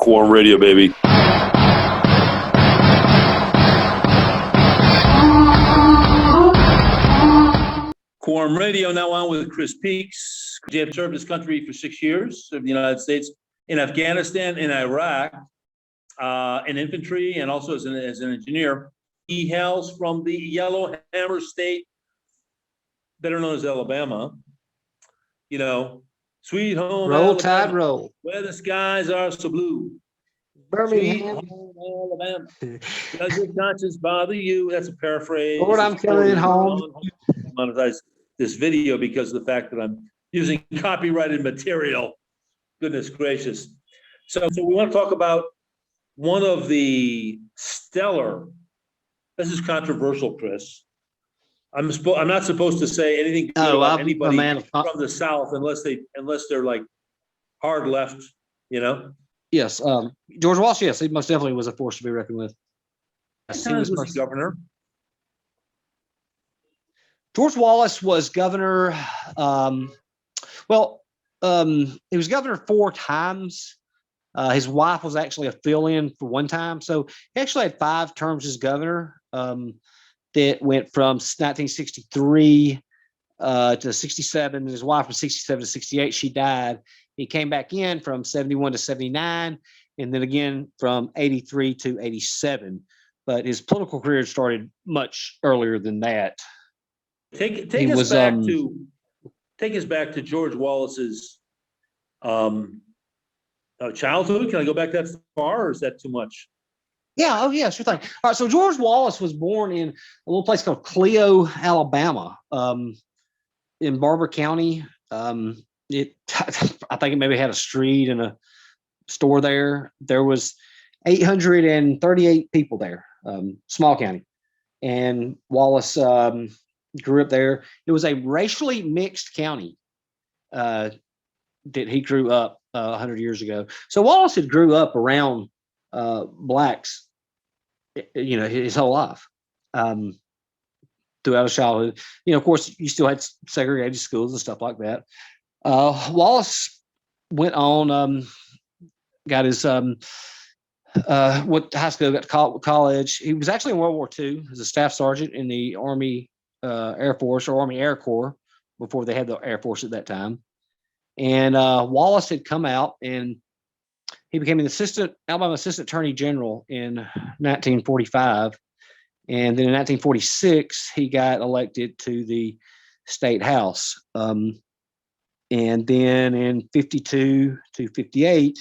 Quorum Radio, baby. Quorum Radio now on with Chris Peaks. Jay served his country for 6 years, served the United States in Afghanistan, in Iraq, in infantry, and also as an engineer. He hails from the Yellowhammer State, better known as Alabama. You know, sweet home Roll Alabama, Tide roll. where the skies are so blue. Sweet Birmingham. home Alabama, does your conscience bother you? That's a paraphrase. Lord, I'm coming home. Monetize this video because of the fact that I'm using copyrighted material. Goodness gracious. So we want to talk about one of the stellar, this is controversial, Chris. I'm not supposed to say anything good about anybody from the South unless they're like hard left, you know? Yes. George Wallace, yes, he most definitely was a force to be reckoned with. He was governor. George Wallace was governor. He was governor 4 times. His wife was actually a fill-in for 1 time. So he actually had 5 terms as governor that went from 1963 to 67. And his wife from 67 to 68. She died. He came back in from 71 to 79, and then again from 83 to 87. But his political career started much earlier than that. Take us back to George Wallace's childhood. Can I go back that far, or is that too much? Yeah. Oh, yeah. Sure thing. All right. So George Wallace was born in a little place called Clio, Alabama, in Barber County. I think it maybe had a street and a store there. There was 838 people there, small county, and Wallace grew up there. It was a racially mixed county that he grew up 100 years ago. So Wallace had grew up around blacks, his whole life, throughout his childhood. Of course, you still had segregated schools and stuff like that. Wallace went on, got his went to high school, got to college. He was actually in World War II as a staff sergeant in the Army Air Force, or Army Air Corps, before they had the Air Force at that time. And Wallace had come out, and he became an Alabama Assistant Attorney General in 1945. And then in 1946, he got elected to the state house. And then in 52 to 58,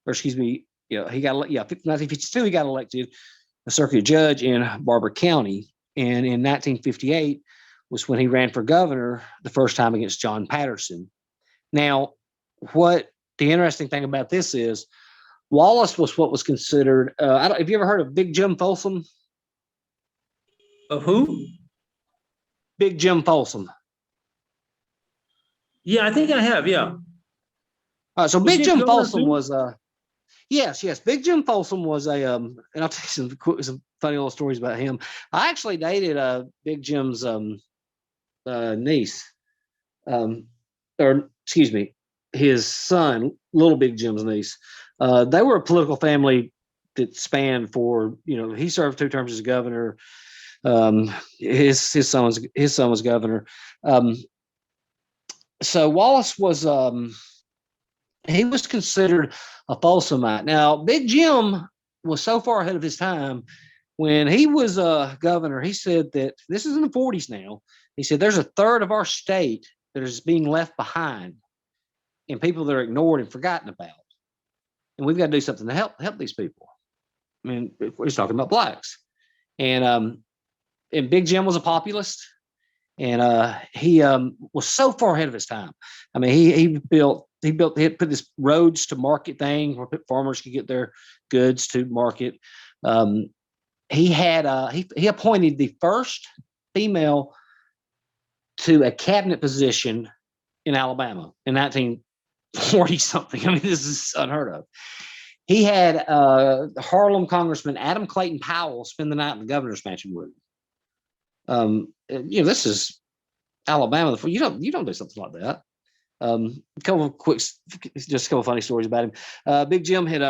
or excuse me, he got 1952, he got elected a circuit judge in Barber County. And in 1958 was when he ran for governor the first time against John Patterson. Now, what the interesting thing about this is, Wallace was what was considered, have you ever heard of Big Jim Folsom? Of who? Big Jim Folsom. Yeah, I think I have, yeah. So Big Jim Folsom was, yes, Big Jim Folsom was and I'll tell you some funny little stories about him. I actually dated Big Jim's niece, or excuse me, his son, Little Big Jim's niece. They were a political family that spanned for, he served 2 terms as governor. His son was governor. So Wallace was he was considered a Folsomite. Now, Big Jim was so far ahead of his time. When he was governor, he said that, this is in the 40s now, he said there's a third of our state that is being left behind and people that are ignored and forgotten about. And we've got to do something to help these people. I mean, he's talking about blacks. And Big Jim was a populist. And he was so far ahead of his time. I mean, he had put this roads to market thing where farmers could get their goods to market. He appointed the first female to a cabinet position in Alabama in 1940 something. I mean, this is unheard of. He had Harlem Congressman Adam Clayton Powell spend the night in the governor's mansion with him. This is Alabama. You don't do something like that. Just a couple of funny stories about him. Big Jim had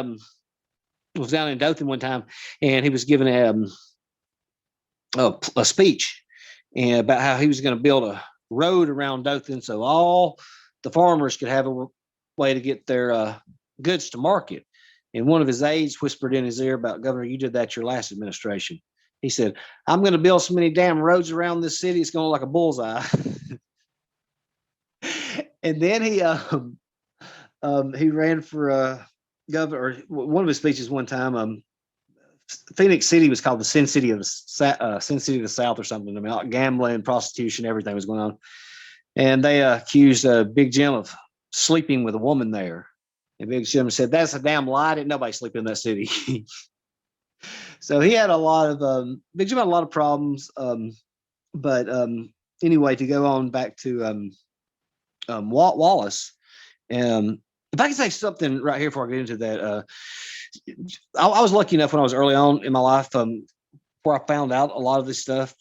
was down in Dothan one time, and he was giving a speech and about how he was going to build a road around Dothan so all the farmers could have a way to get their goods to market. And one of his aides whispered in his ear about, Governor, you did that your last administration. He said, I'm going to build so many damn roads around this city, it's going to look like a bullseye. And then he ran for governor, or one of his speeches one time. Phoenix City was called the Sin City of the South or something. I mean, gambling, prostitution, everything was going on. And they accused Big Jim of sleeping with a woman there. And Big Jim said, that's a damn lie. Didn't nobody sleep in that city. So he had Big Jim had a lot of problems. But anyway, to go on back to Wallace, if I can say something right here before I get into that, I was lucky enough when I was early on in my life, where I found out a lot of this stuff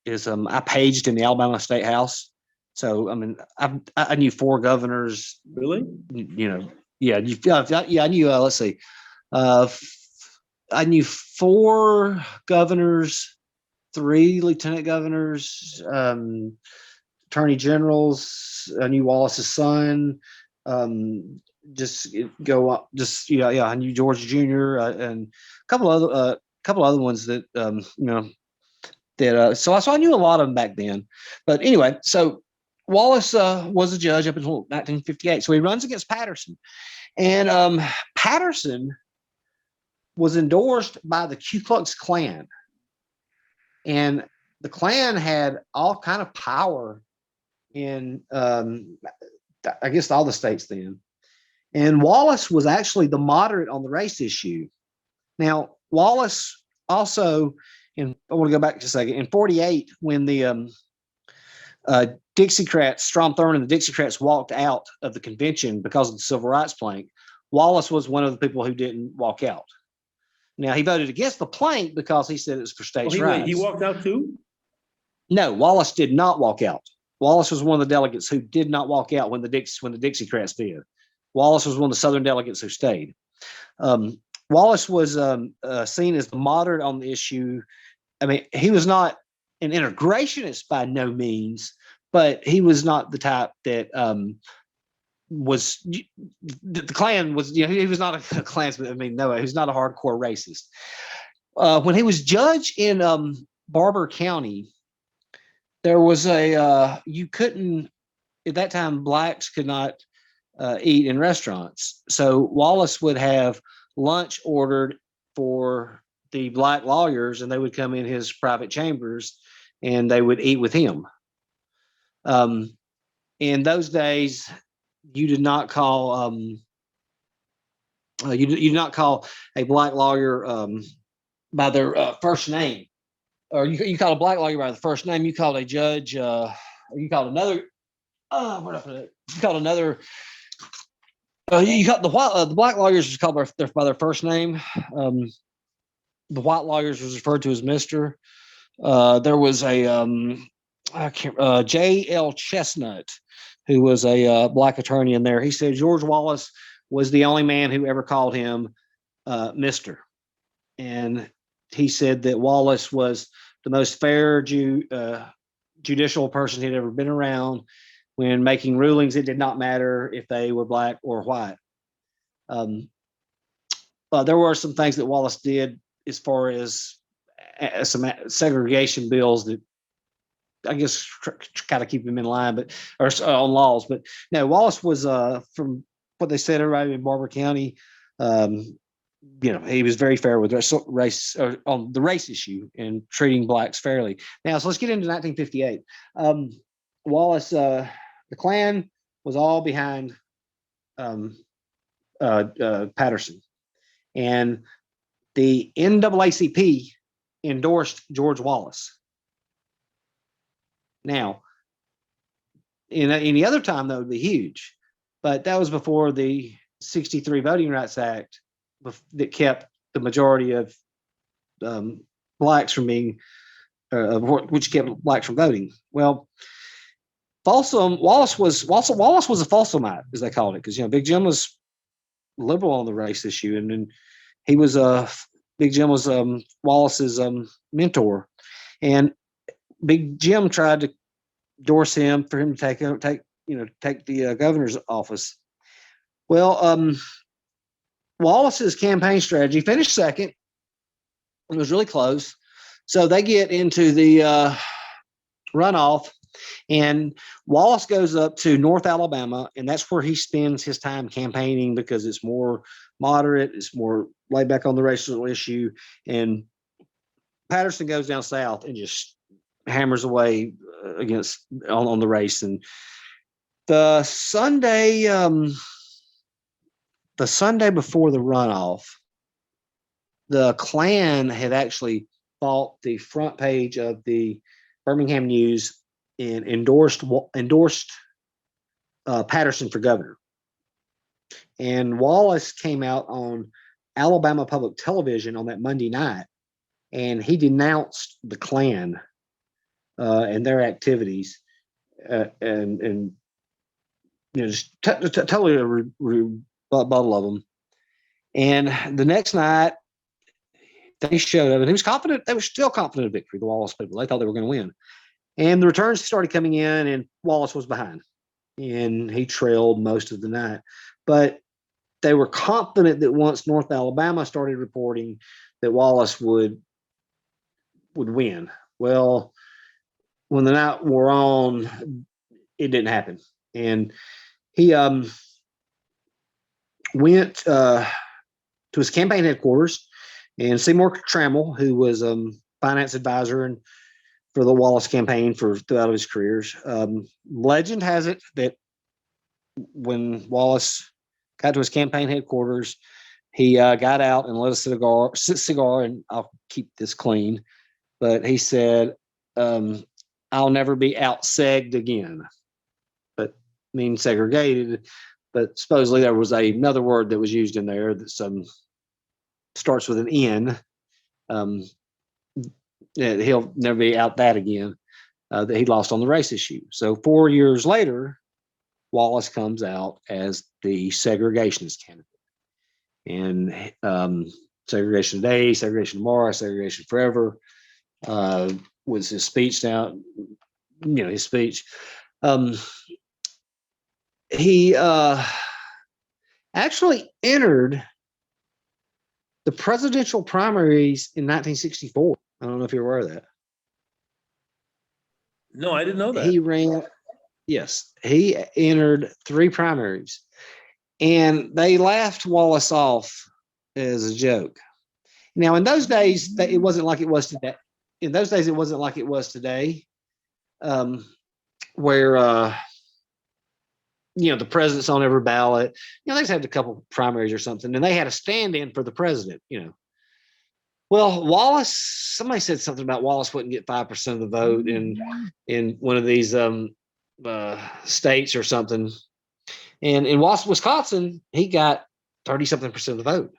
is I paged in the Alabama State House. So I mean, I knew 4 governors. Really? Yeah, I knew. Let's see, I knew 4 governors, 3 lieutenant governors, attorney generals. I knew Wallace's son. Just go up. Just I knew George Jr. And a couple other ones that so I knew a lot of them back then. But anyway, so Wallace was a judge up until 1958. So he runs against Patterson, and Patterson was endorsed by the Ku Klux Klan, and the Klan had all kind of power in I guess all the states then. And Wallace was actually the moderate on the race issue. Now, Wallace also, I want to go back just a second, in 48, when the Dixiecrats, Strom Thurmond and the Dixiecrats walked out of the convention because of the civil rights plank, Wallace was one of the people who didn't walk out. Now, he voted against the plank because he said it was for states' rights. He walked out too? No, Wallace did not walk out. Wallace was one of the delegates who did not walk out when the Dixiecrats did. Wallace was one of the Southern delegates who stayed. Wallace was seen as the moderate on the issue. I mean, he was not an integrationist by no means, but he was not the type that was the Klan was. He was not a Klansman. I mean, no, he was not a hardcore racist. When he was judge in Barber County, there was you couldn't, at that time, blacks could not eat in restaurants. So Wallace would have lunch ordered for the black lawyers, and they would come in his private chambers and they would eat with him. In those days, you did not call you did not call a black lawyer by their first name, or you called a black lawyer by the first name. You called a judge, or you called another. Where did I put it? You called another. You got the black lawyers was called by their first name. The white lawyers was referred to as Mister. There was a J.L. Chestnut, who was a black attorney in there. He said George Wallace was the only man who ever called him Mister, and he said that Wallace was the most fair judicial person he'd ever been around. When making rulings, it did not matter if they were black or white. There were some things that Wallace did as far as some segregation bills that I guess kind of keep him in line, but or on laws. But no, Wallace was from what they said, everybody in Barber County. He was very fair with race on the race issue and treating blacks fairly. Now, so let's get into 1958. Wallace. The Klan was all behind Patterson, and the NAACP endorsed George Wallace. Now, in any other time, that would be huge, but that was before the 1963 Voting Rights Act that kept the majority of blacks from being, which kept blacks from voting. Well, Wallace was a Folsomite, as they called it, because Big Jim was liberal on the race issue, and then he was Big Jim was Wallace's mentor, and Big Jim tried to endorse him for him to take the governor's office. Well, Wallace's campaign strategy finished second. It was really close. So they get into the runoff, and Wallace goes up to North Alabama, and that's where he spends his time campaigning because it's more moderate, it's more laid back on the racial issue. And Patterson goes down south and just hammers away against on the race. And the Sunday before the runoff, the Klan had actually bought the front page of the Birmingham News and endorsed Patterson for governor. And Wallace came out on Alabama Public Television on that Monday night, and he denounced the Klan and their activities, and just totally a rebuttal of them. And the next night, they showed up, and he was confident. They were still confident of victory. The Wallace people, they thought they were going to win. And the returns started coming in, and Wallace was behind, and he trailed most of the night. But they were confident that once North Alabama started reporting that Wallace would win. Well, when the night wore on, it didn't happen, and he went to his campaign headquarters, and Seymour Trammell, who was finance advisor and for the Wallace campaign throughout his careers. Legend has it that when Wallace got to his campaign headquarters, he got out and lit a cigar, and I'll keep this clean, but he said, "I'll never be out-segged again," but means segregated. But supposedly there was another word that was used in there that starts with an N. He'll never be out that again, that he lost on the race issue. So 4 years later, Wallace comes out as the segregationist candidate. And segregation today, segregation tomorrow, segregation forever was his speech now, his speech. He actually entered the presidential primaries in 1964. I don't know if you're aware of that. No, I didn't know that. He ran, yes, he entered 3 primaries, and they laughed Wallace off as a joke. Now, in those days, it wasn't like it was today. In those days, it wasn't like it was today, where the president's on every ballot. They just had a couple primaries or something, and they had a stand-in for the president. Well, Wallace, somebody said something about Wallace wouldn't get 5% of the vote in one of these states or something. And in Wisconsin, he got 30-something% of the vote.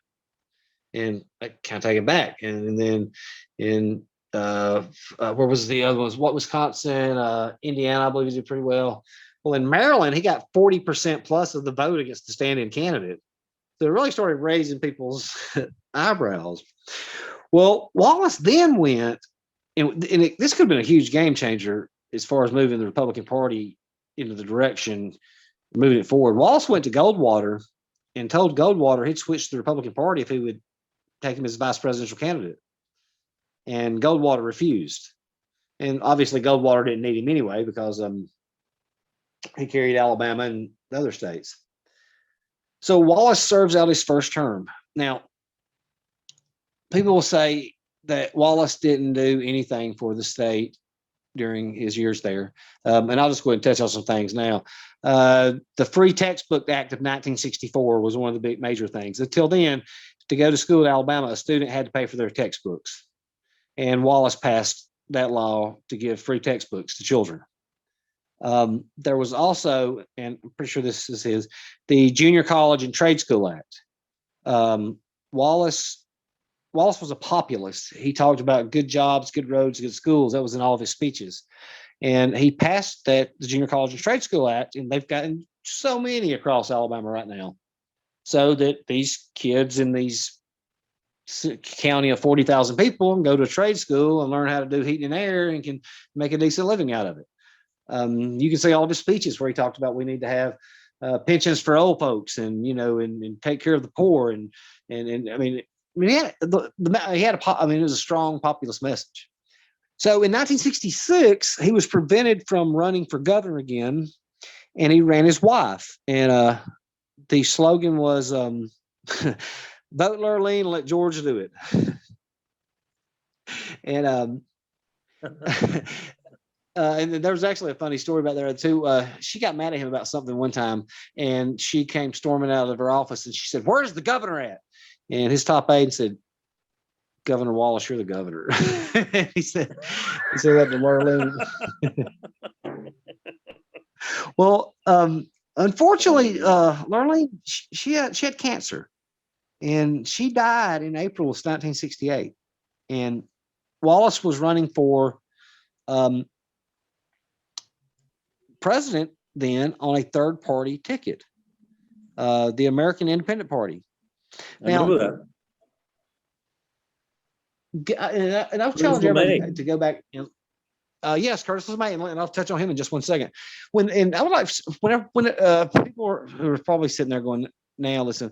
And I can't take it back. And then in where was the other ones? Wisconsin, Indiana, I believe he did pretty well. Well, in Maryland, he got 40% plus of the vote against the stand-in candidate. So it really started raising people's eyebrows. Well, Wallace then went, and this could have been a huge game changer as far as moving the Republican Party into the direction, moving it forward. Wallace went to Goldwater and told Goldwater he'd switch to the Republican Party if he would take him as vice presidential candidate. And Goldwater refused. And obviously Goldwater didn't need him anyway because he carried Alabama and the other states. So Wallace serves out his first term. Now, people will say that Wallace didn't do anything for the state during his years there. And I'll just go ahead and touch on some things now. The Free Textbook Act of 1964 was one of the big major things. Until then, to go to school in Alabama, a student had to pay for their textbooks. And Wallace passed that law to give free textbooks to children. There was also, and I'm pretty sure this is his, the Junior College and Trade School Act. Wallace was a populist. He talked about good jobs, good roads, good schools. That was in all of his speeches. And he passed the Junior College and Trade School Act, and they've gotten so many across Alabama right now. So that these kids in these county of 40,000 people and go to a trade school and learn how to do heating and air and can make a decent living out of it. You can see all the speeches where he talked about we need to have pensions for old folks and, and take care of the poor. And I mean, he had it was a strong populist message. So in 1966, he was prevented from running for governor again, and he ran his wife. And the slogan was, vote Lurleen and let George do it. And and there was actually a funny story about there too. She got mad at him about something one time, and she came storming out of her office, and she said, "Where's the governor at?" And his top aide said, "Governor Wallace, you're the governor." he said that to Lurleen. Well, unfortunately, Lurleen, she had cancer, and she died in April of 1968. And Wallace was running for president then on a third party ticket, the American Independent Party. I remember that. And I'll challenge everybody to go back. Yes, Curtis LeMay, and I'll touch on him in just 1 second. When I would like when people who are probably sitting there going, "Now listen,"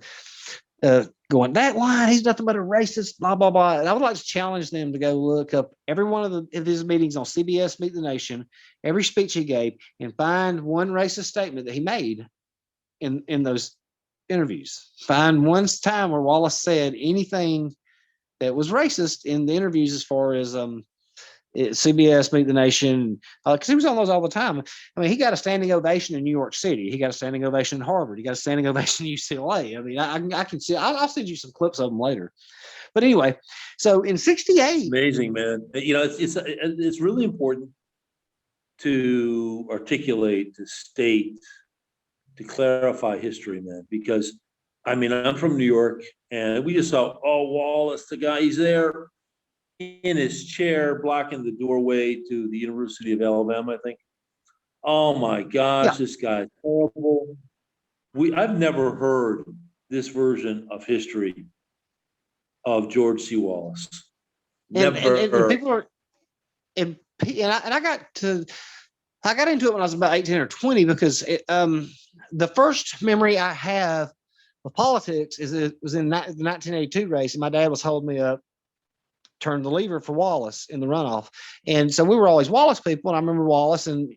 going, "That line, he's nothing but a racist," blah blah blah. And I would like to challenge them to go look up every one of his meetings on CBS Meet the Nation, every speech he gave, and find one racist statement that he made in those interviews. Find one time where Wallace said anything that was racist in the interviews, as far as CBS Meet the Nation, because he was on those all the time. I mean, he got a standing ovation in New York City. He got a standing ovation in Harvard. He got a standing ovation in UCLA. I mean, I can see. I'll send you some clips of them later. But anyway, so in '68, amazing, man. It's really important to articulate, to state, to clarify history, man, because I mean, I'm from New York, and we just saw, Wallace, the guy, he's there in his chair blocking the doorway to the University of Alabama, I think. Oh my gosh, This guy's horrible. I've never heard this version of history of George C. Wallace. Never. And people are, and I got into it when I was about 18 or 20, because the first memory I have of politics is it was in the 1982 race, and my dad was holding me up, turned the lever for Wallace in the runoff. And so we were always Wallace people. And I remember Wallace. And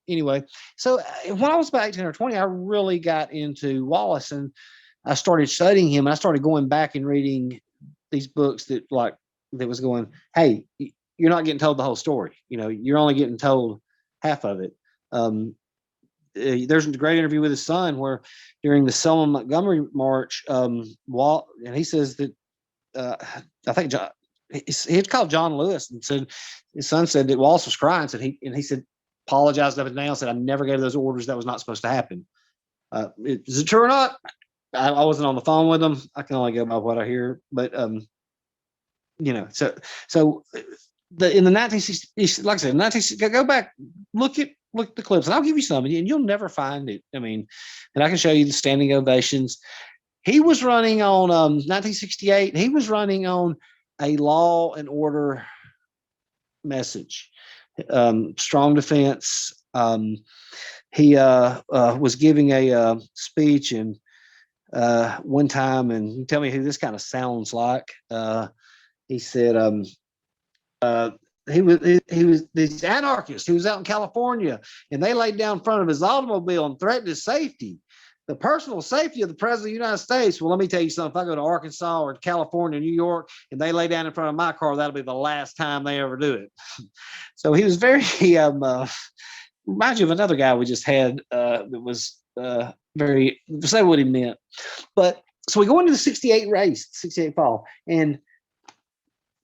anyway, so when I was about 18 or 20, I really got into Wallace, and I started studying him. And I started going back and reading these books that was going, hey, you're not getting told the whole story. You're only getting told half of it. There's a great interview with his son where during the Selma Montgomery March, and he says that, I think he had called John Lewis and said his son said that Wallace was crying. He said, apologized up and down, said, "I never gave those orders. That was not supposed to happen." Is it true or not? I wasn't on the phone with him. I can only go by what I hear. But so in the 1960s, like I said, 1960, go back, look at the clips, and I'll give you some, and you'll never find it. I mean, and I can show you the standing ovations. He was running on 1968. He was running on a law and order message, strong defense. He was giving a speech and one time, and you tell me who this kind of sounds like. He said he was these anarchists. He was out in California, and they laid down in front of his automobile and threatened his safety. The personal safety of the president of the United States. Well, let me tell you something. If I go to Arkansas or California, New York, and they lay down in front of my car, that'll be the last time they ever do it. So he was very, reminds you of another guy we just had that was very, say what he meant. But so we go into the 68 race, 68 fall. And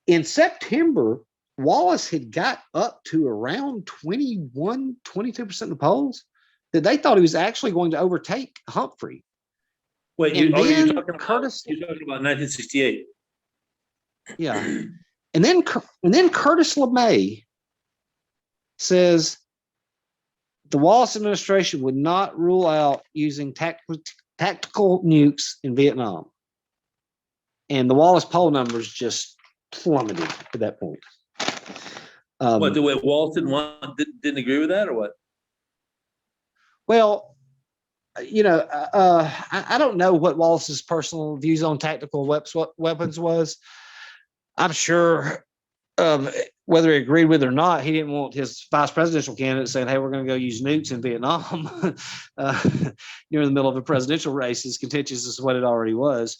in September, Wallace had got up to around 21, 22% of the polls, that they thought he was actually going to overtake Humphrey. Wait, you're talking about 1968. Yeah. And then Curtis LeMay says the Wallace administration would not rule out using tactical nukes in Vietnam. And the Wallace poll numbers just plummeted at that point. What, the way Wallace didn't agree with that, or what? Well, I don't know what Wallace's personal views on tactical weapons was. I'm sure whether he agreed with it or not, he didn't want his vice presidential candidate saying, "Hey, we're going to go use nukes in Vietnam." You're in the middle of a presidential race, as contentious as what it already was.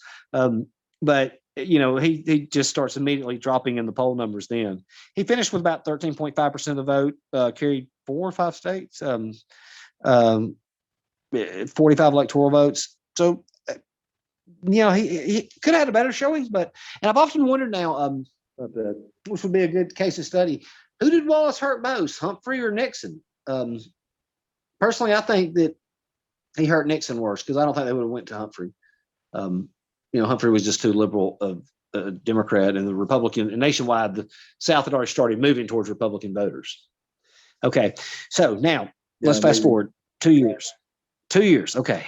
But he just starts immediately dropping in the poll numbers. Then he finished with about 13.5% of the vote, carried 4 or 5 states, 45 electoral votes. So he could have had a better showing, and I've often wondered now, which would be a good case of study, who did Wallace hurt most, Humphrey or Nixon? Personally, I think that he hurt Nixon worse, because I don't think they would have went to Humphrey. Humphrey was just too liberal of a Democrat, and the Republican, and nationwide, the South had already started moving towards Republican voters. Okay, so now let's fast forward 2 years. 2 years, okay.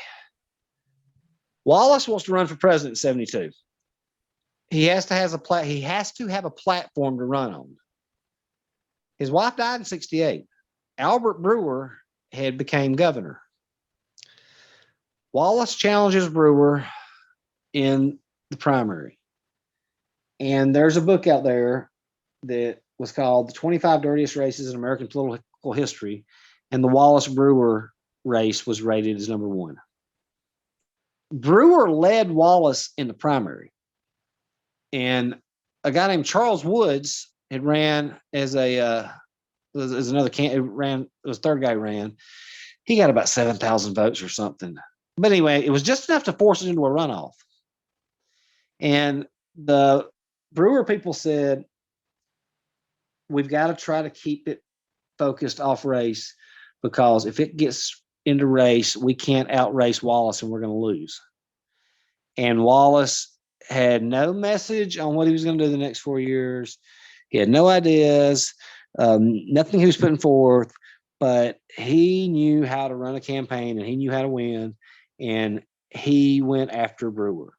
Wallace wants to run for president in 72. He has to have a platform to run on. His wife died in 68. Albert Brewer had became governor. Wallace challenges Brewer in the primary. And there's a book out there that was called The 25 Dirtiest Races in American Political History. And the Wallace Brewer race was rated as number 1. Brewer led Wallace in the primary. And a guy named Charles Woods had ran as another candidate. It was third guy ran. He got about 7,000 votes or something. But anyway, it was just enough to force it into a runoff. And the Brewer people said, we've got to try to keep it focused off race, because if it gets into race, we can't outrace Wallace and we're going to lose. And Wallace had no message on what he was going to do the next 4 years. He had no ideas, nothing he was putting forth, but he knew how to run a campaign and he knew how to win. And he went after Brewer.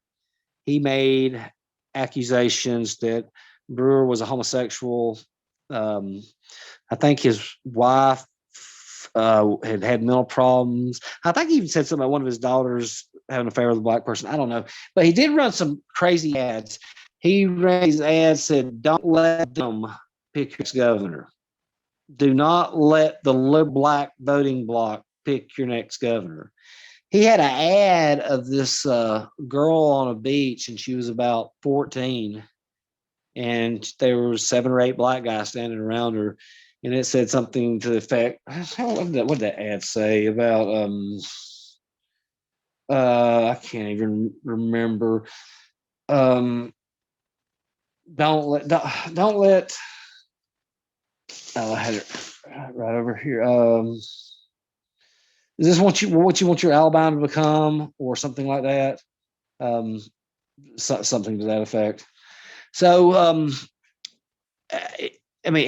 He made accusations that Brewer was a homosexual. I think his wife had mental problems. I think he even said something about one of his daughters having an affair with a black person. I don't know. But he did run some crazy ads. He ran these ads, said, don't let them pick your governor. Do not let the black voting bloc pick your next governor. He had an ad of this girl on a beach, and she was about 14. And there were 7 or 8 black guys standing around her. And it said something to the effect, what did that ad say about, I can't even remember. Don't let, I had it right over here. Is this what you want your Alabama to become, or something like that? Something to that effect. So, I mean,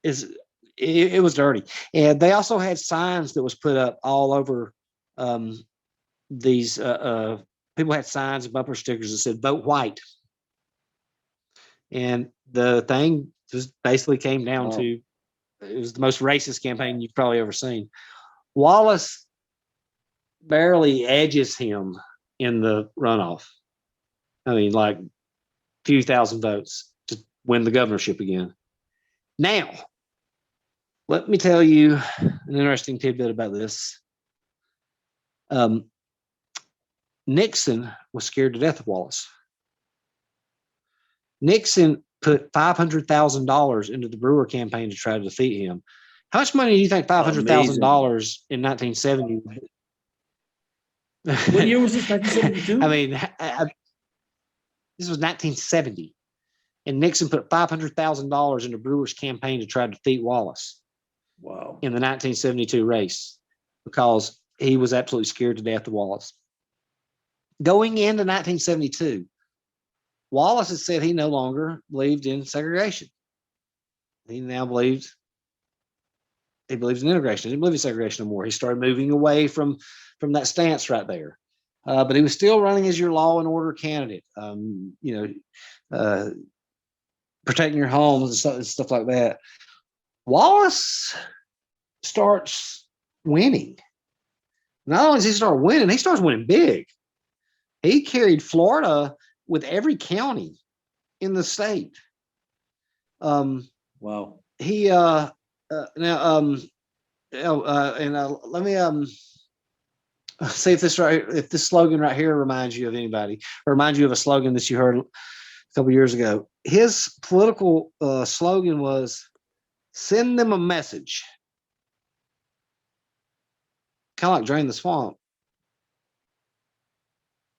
it was dirty. And they also had signs that was put up all over these people had signs and bumper stickers that said vote white. And the thing just basically came down to, it was the most racist campaign you've probably ever seen. Wallace barely edges him in the runoff. I mean, like a few thousand votes to win the governorship again. Now, let me tell you an interesting tidbit about this. Nixon was scared to death of Wallace. Nixon put $500,000 into the Brewer campaign to try to defeat him. How much money do you think $500,000 in 1970? What year was this? 1972? I mean, this was 1970, and Nixon put $500,000 into Brewer's campaign to try to defeat Wallace. Wow. In the 1972 race, because he was absolutely scared to death of Wallace. Going into 1972, Wallace had said he no longer believed in segregation. He now believes in integration. He didn't believe in segregation anymore. He started moving away from that stance right there. but he was still running as your law and order candidate. Protecting your homes and stuff like that. Wallace starts winning. Not only does he start winning, he starts winning big. He carried Florida with every county in the state. Wow. He now let me see if this slogan right here reminds you of anybody, or reminds you of a slogan that you heard a couple years ago. His political slogan was "Send them a message," kind of like "Drain the Swamp."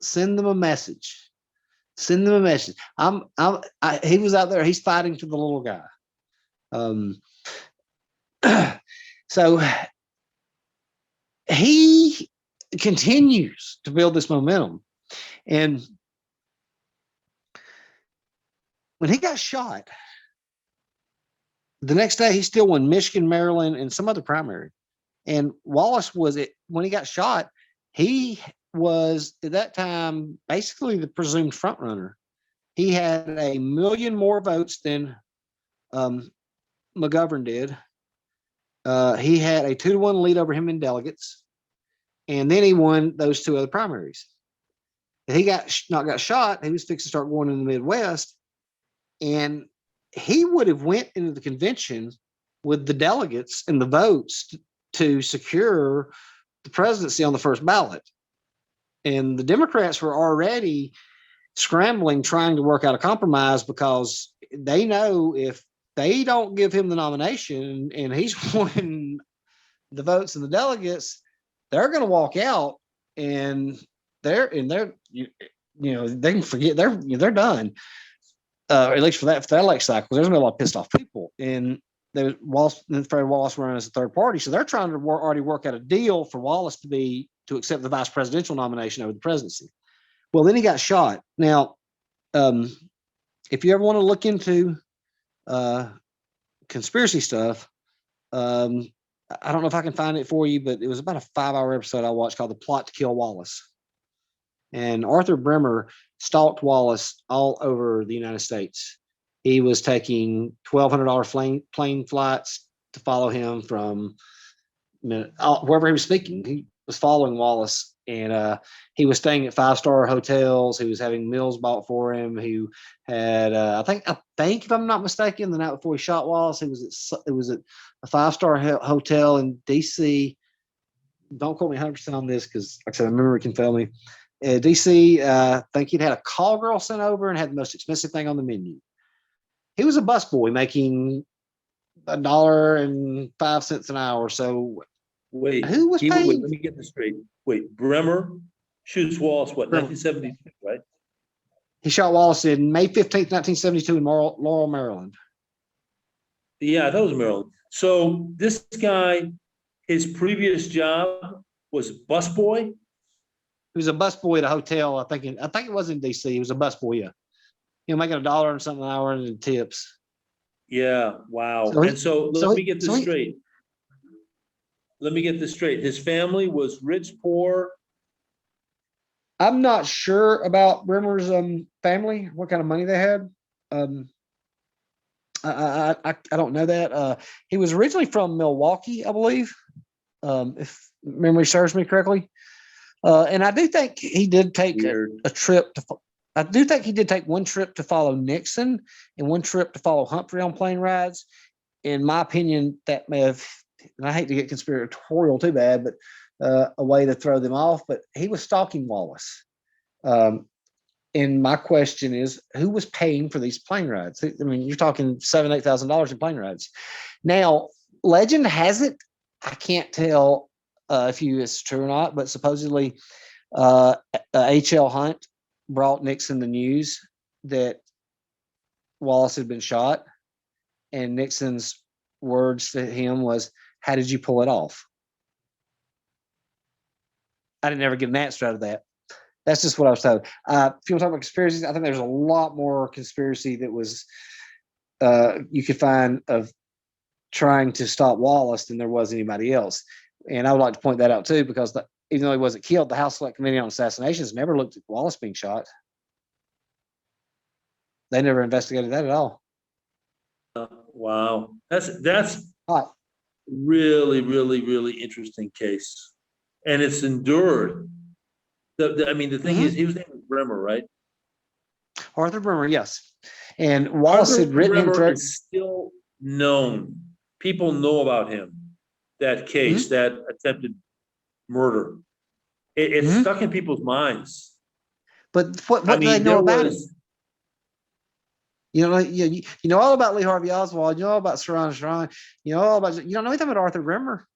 Send them a message. Send them a message. He was out there. He's fighting for the little guy. So he continues to build this momentum. And when he got shot, the next day he still won Michigan, Maryland, and some other primary. And Wallace when he got shot, he was at that time basically the presumed front runner. He had 1 million more votes than McGovern did. He had a 2-1 lead over him in delegates, and then he won those 2 other primaries. He got shot. He was fixed to start going in the Midwest, and he would have went into the convention with the delegates and the votes to secure the presidency on the first ballot. And the Democrats were already scrambling, trying to work out a compromise, because they know if they don't give him the nomination and he's won the votes and the delegates, they're going to walk out, and they can forget they're done. At least for that election cycle, there's going to be a lot of pissed off people, and Fred Wallace running as a third party, so they're trying to already work out a deal for Wallace to accept the vice presidential nomination over the presidency. Well, then he got shot. Now, if you ever want to look into conspiracy stuff, I don't know if I can find it for you, but it was about a 5-hour episode I watched called "The Plot to Kill Wallace." And Arthur Bremer stalked Wallace all over the United States. He was taking $1,200 plane flights to follow him from wherever he was speaking. He was following Wallace, and he was staying at 5-star hotels. He was having meals bought for him. He had, I think, if I'm not mistaken, the night before he shot Wallace, it was at a 5-star hotel in D.C. Don't quote me 100% on this, because, like I said, my memory can fail me. DC, I think he'd had a call girl sent over and had the most expensive thing on the menu. He was a busboy making $1.05 an hour. So wait, who was paying? Wait, let me get this straight. Wait, Bremer shoots Wallace, what, 1972, right? He shot Wallace in May 15th, 1972 in Laurel, Maryland. Yeah, that was Maryland. So this guy, his previous job was busboy? He was a busboy at a hotel. I think it was in DC. He was a busboy. Yeah, making $1 and something an hour in tips. Yeah. Wow. Let me get this straight. Let me get this straight. His family was rich, poor. I'm not sure about Bremer's family. What kind of money they had? I don't know that. He was originally from Milwaukee, I believe, if memory serves me correctly. And I do think he did take a trip to. I do think he did take one trip to follow Nixon and one trip to follow Humphrey on plane rides. In my opinion, that may have, and I hate to get conspiratorial too bad, but a way to throw them off. But he was stalking Wallace. And my question is, who was paying for these plane rides? I mean, you're talking $7,000-8,000 in plane rides. Now, legend has it, I can't tell if it's true or not, but supposedly H.L. Hunt brought Nixon the news that Wallace had been shot, and Nixon's words to him was, "How did you pull it off?" I didn't ever get an answer out of that. That's just what I was told. If you want to talk about conspiracies, I think there's a lot more conspiracy that was you could find of trying to stop Wallace than there was anybody else. And I would like to point that out too, because even though he wasn't killed, the House Select Committee on Assassinations never looked at Wallace being shot. They never investigated that at all. Wow, that's All right. really, really, really interesting case, and it's endured. I mean, the thing is, he was named Bremer, right? Arthur Bremer, yes. And Wallace Arthur had written him Bremer threat. is still known. People know about him. That case, that attempted murder, it's stuck in people's minds. But what I do they mean, know there about him? was. You know all about Lee Harvey Oswald. You know all about Saran Sharon. You know all about. You don't know anything about Arthur Bremer.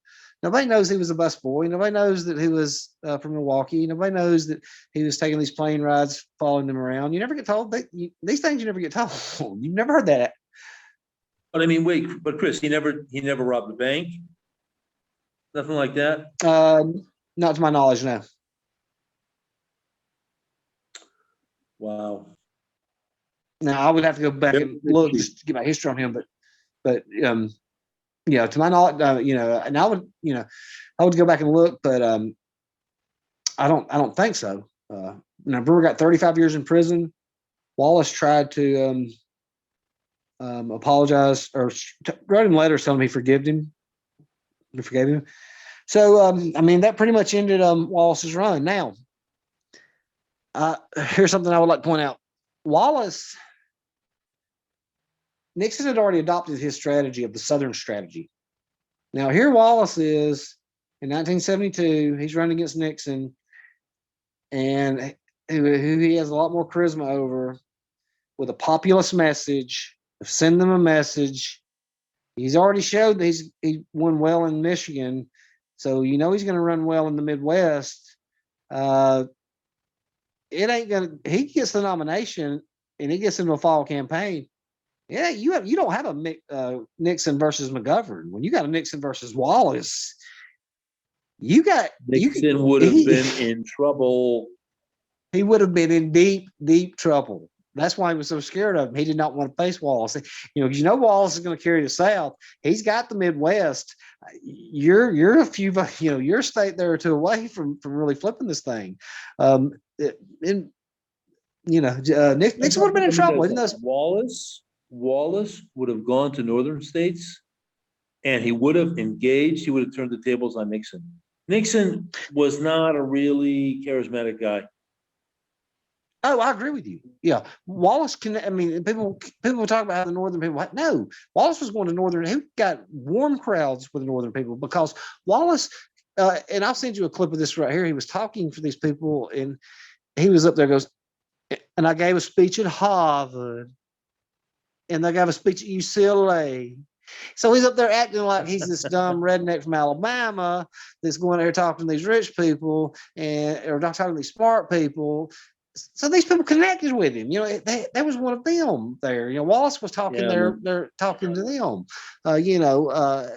Nobody knows he was a busboy. Nobody knows that he was from Milwaukee. Nobody knows that he was taking these plane rides, following them around. You never get told these things. You never get told. You've never heard that. But I mean, wait, but Chris, he never robbed a bank. Nothing like that. Not to my knowledge, no. Wow. Now I would have to go back and look just to get my history on him, but yeah, to my knowledge, and I would go back and look, but I don't think so. Now Brewer got 35 years in prison. Wallace tried to apologize or wrote him letters telling him he forgave him. So I mean that pretty much ended Wallace's run. Now, here's something I would like to point out. Nixon had already adopted his strategy of the Southern strategy. Now here Wallace is in 1972. He's running against Nixon, and who he has a lot more charisma over, with a populist message. Send them a message. He's already showed that he won well in Michigan, so he's going to run well in the Midwest. It ain't gonna. He gets the nomination, and he gets into a fall campaign. Yeah, you don't have a Nixon versus McGovern. When you got a Nixon versus Wallace, Nixon would have been in trouble. He would have been in deep, deep trouble. That's why he was so scared of him. He did not want to face Wallace. Wallace is going to carry the South. He's got the Midwest. You're a few, you're a state there or two away from really flipping this thing. Nixon would have been in trouble. Wallace would have gone to northern states, and he would have engaged. He would have turned the tables on Nixon. Nixon was not a really charismatic guy. Oh, I agree with you. Yeah, Wallace can. I mean, people talk about how the northern people. No, Wallace was going to northern. He got warm crowds with the northern people because Wallace. And I'll send you a clip of this right here. He was talking for these people, and he was up there. Goes, and I gave a speech at Harvard, and I gave a speech at UCLA. So he's up there acting like he's this dumb redneck from Alabama that's going there talking to these rich people or not talking to these smart people. So these people connected with him. That was one of them there. Wallace was talking. They're talking to them. He was.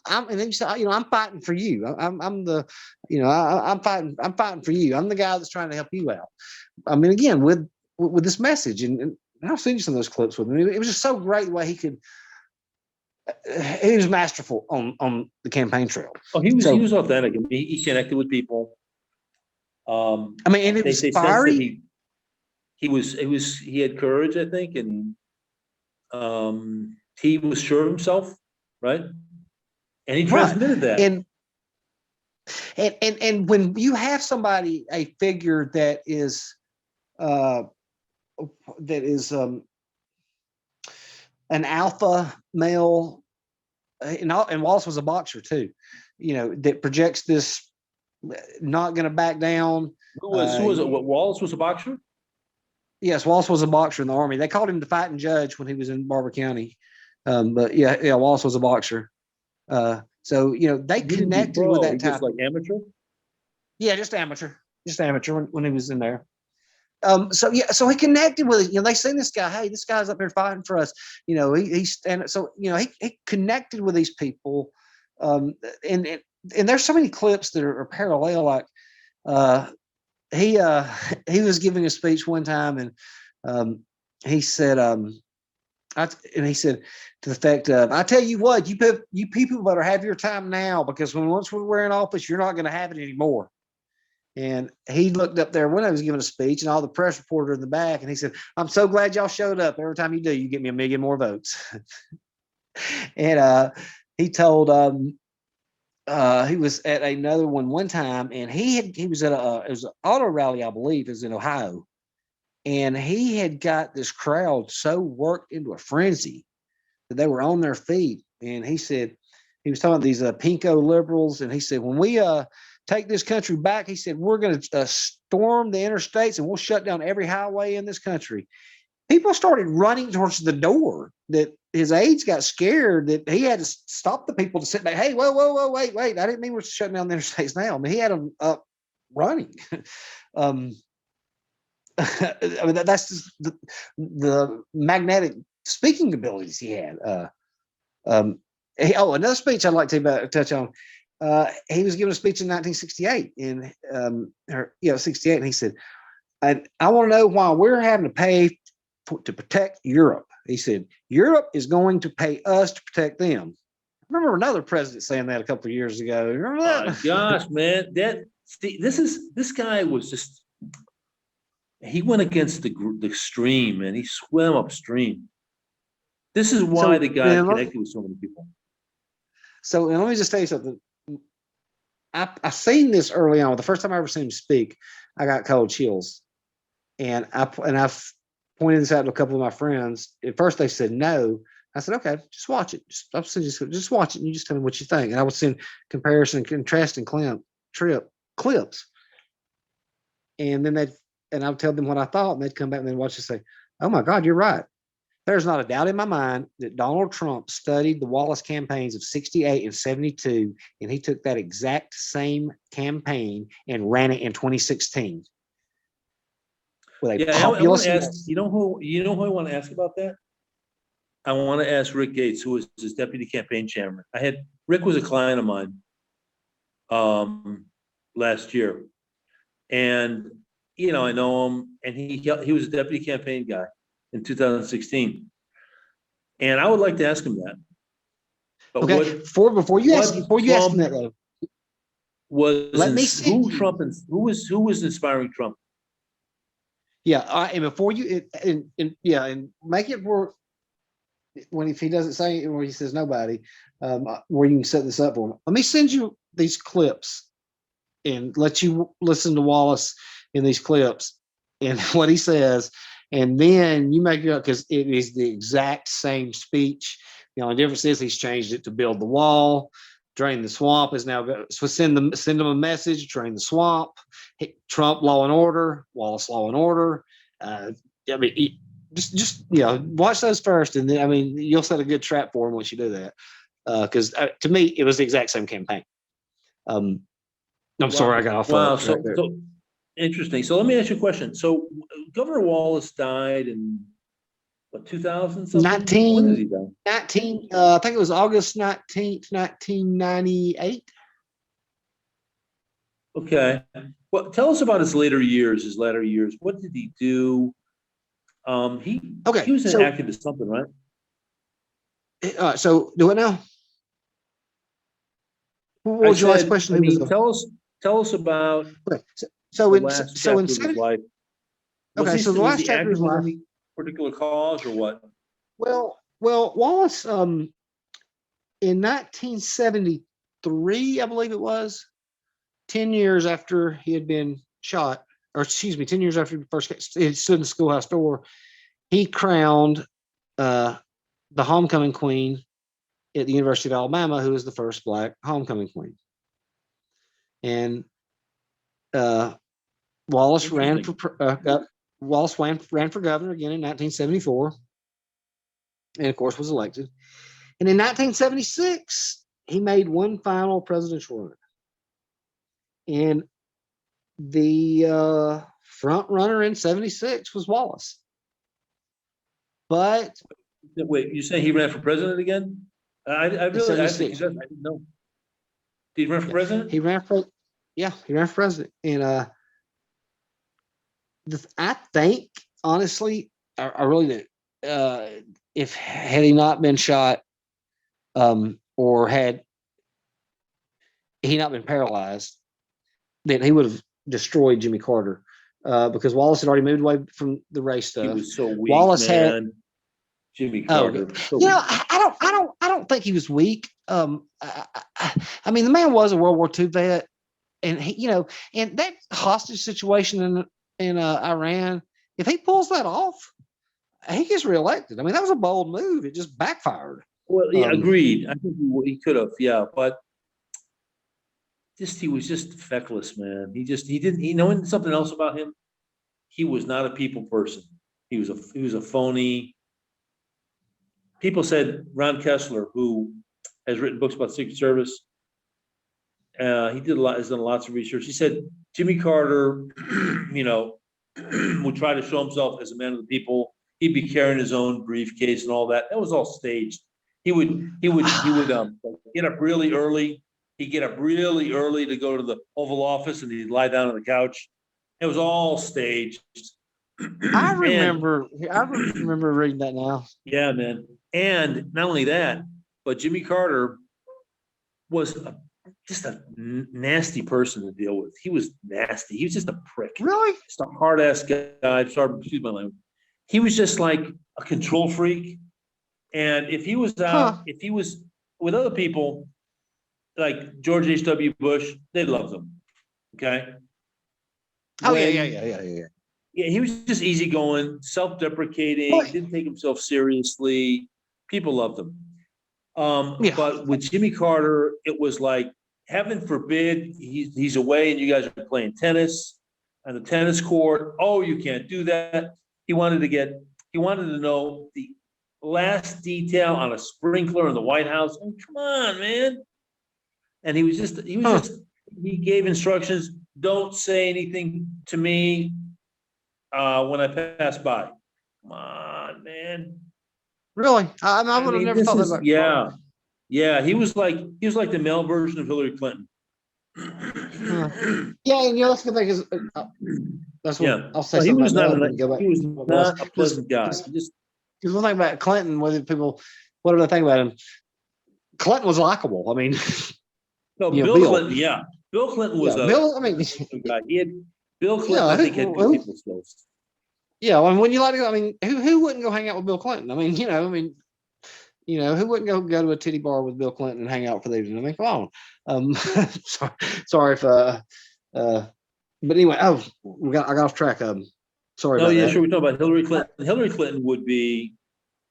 And then you say, I'm fighting for you. I'm the. I'm fighting for you. I'm the guy that's trying to help you out. I mean, again, with this message, and I'll send you some of those clips with him. It was just so great the way he could. He was masterful on the campaign trail. Oh, he was authentic. He connected with people. I mean, and it was fiery. He had courage, I think, and he was sure of himself, right? And he transmitted that. And when you have somebody, a figure that is an alpha male, and Wallace was a boxer too, that projects this. Not going to back down. Who was it? What, Wallace was a boxer? Yes, Wallace was a boxer in the Army. They called him the fighting judge when he was in Barber County. But yeah, Wallace was a boxer. So they connected with that type. Just like amateur. Yeah, just amateur when he was in there. So he connected with it. They seen this guy. Hey, this guy's up there fighting for us. He's and so he connected with these people. And there's so many clips that are parallel. Like he was giving a speech one time, and he said and he said to the effect of, I tell you what, you people better have your time now, because once we're in office, you're not going to have it anymore. And he looked up there when I was giving a speech, and all the press reporter in the back, and he said, I'm so glad y'all showed up. Every time you do, you get me 1 million more votes. And he told he was at another one time, and he was at it was an auto rally, I believe, it was in Ohio. And he had got this crowd so worked into a frenzy that they were on their feet. And he said, he was talking about these pinko liberals, and he said, when we take this country back, he said, we're going to storm the interstates and we'll shut down every highway in this country. People started running towards the door. That his aides got scared that he had to stop the people to sit back. Hey, whoa, wait. I didn't mean we're shutting down the interstates now. I mean, he had them up running. I mean, that's just the magnetic speaking abilities he had. Another speech I'd like to touch on. He was giving a speech in 1968 in 68, and he said, I want to know why we're having to pay to protect Europe. He said, Europe is going to pay us to protect them. I remember another president saying that a couple of years ago. Remember that? My gosh, man, this guy was just, he went against the stream, and he swam upstream. This is why the guy connected with so many people. So, and let me just tell you something. I seen this early on. The first time I ever seen him speak, I got cold chills, and I've pointed this out to a couple of my friends. At first, they said no. I said, okay, just watch it. Just watch it, and you just tell me what you think. And I would send comparison and contrasting clips, and then I would tell them what I thought, and they'd come back and they'd watch and say, oh my God, you're right. There's not a doubt in my mind that Donald Trump studied the Wallace campaigns of 68 and 72, and he took that exact same campaign and ran it in 2016. Yeah, I want to ask, you know who I want to ask about that? I want to ask Rick Gates, who was his deputy campaign chairman. Rick was a client of mine last year. And I know him, and he was a deputy campaign guy in 2016. And I would like to ask him that. But okay, before you ask him that though, who was inspiring Trump? Yeah, and before you and make it for if he doesn't say it or he says nobody, where you can set this up for him. Let me send you these clips and let you listen to Wallace in these clips and what he says, and then you make it up, because it is the exact same speech. The difference is he's changed it to build the wall. Drain the swamp is now send them a message. Drain the swamp. Trump law and order. Wallace law and order. I mean, just watch those first, and then you'll set a good trap for him once you do that. Because to me, it was the exact same campaign. I'm sorry, I got off. Wow, so interesting. So let me ask you a question. So Governor Wallace died in what, 2000 something? 19. When did he die? 19. I think it was August 19th, 1998. Okay. Well, tell us about his later years. What did he do? He was an activist, something, right? So do it now. What was your last question? Tell us about. Okay. So in life. Okay, so the last chapter of his life. Any particular cause or what? Well, Wallace, in 1973, I believe it was, 10 years after he had been shot, 10 years after he first stood in the schoolhouse door, he crowned the homecoming queen at the University of Alabama, who was the first Black homecoming queen. And Wallace ran for governor again in 1974, and of course was elected. And in 1976, he made one final presidential run. And the front runner in 76 was Wallace. But wait, you say he ran for president again? I didn't know. Did he run for president? He ran for president. And I think, honestly, I really do. uh, if had he not been shot, or had he not been paralyzed, then he would have destroyed Jimmy Carter, because Wallace had already moved away from the race He stuff. was so weak, Wallace had, man. Jimmy oh, Carter. So you know, weak. I don't think he was weak. I mean, the man was a World War II vet, and he, and that hostage situation in Iran, if he pulls that off, he gets reelected. I mean, that was a bold move. It just backfired. Well, yeah, Um, agreed. I think he could have, yeah, but he was just feckless, man. He didn't. Something else about him. He was not a people person. He was a phony. People said Ron Kessler, who has written books about Secret Service, has done lots of research. He said Jimmy Carter, would try to show himself as a man of the people. He'd be carrying his own briefcase and all that. That was all staged. He would get up really early. He'd get up really early to go to the Oval Office, and he'd lie down on the couch. It was all staged. I And remember, I remember reading that now. yeah, man. And not only that, but Jimmy Carter was just a nasty person to deal with. He was nasty. He was just a prick. Really? Just a hard ass guy. Sorry, excuse my language. He was just like a control freak. And if he was out, Huh. if he was with other people, like George H.W. Bush, they loved him. Okay. Oh When- yeah. Yeah, he was just easygoing, self-deprecating, Well, didn't take himself seriously. People loved him. Yeah. But with Jimmy Carter, it was like, heaven forbid, he's away and you guys are playing tennis on the tennis court. Oh, you can't do that. He wanted to know the last detail on a sprinkler in the White House. Oh, come on, man. And he gave instructions. Don't say anything to me when I pass by. Come on, man. Really? I would have never thought that about Carter. Yeah. He was like the male version of Hillary Clinton. Yeah, and that's the thing is, that's what Yeah. I'll say. He Something was about not that, go back. he was not a pleasant guy. Because one thing about Clinton, whether people, what do they think about him? Clinton was likable. I mean, No, you know, Bill Bill. Clinton, yeah. Bill Clinton was yeah, a Bill. I mean, good guy. Bill Clinton, Yeah, I think, had good who- people skills. yeah. I mean, when you like to go, I mean, who wouldn't go hang out with Bill Clinton? I mean, who wouldn't go to a titty bar with Bill Clinton and hang out for the evening? I mean, come on. Sorry if but anyway, I got off track. Sorry No, about yeah, that. sure. We're talking about Hillary Clinton. Hillary Clinton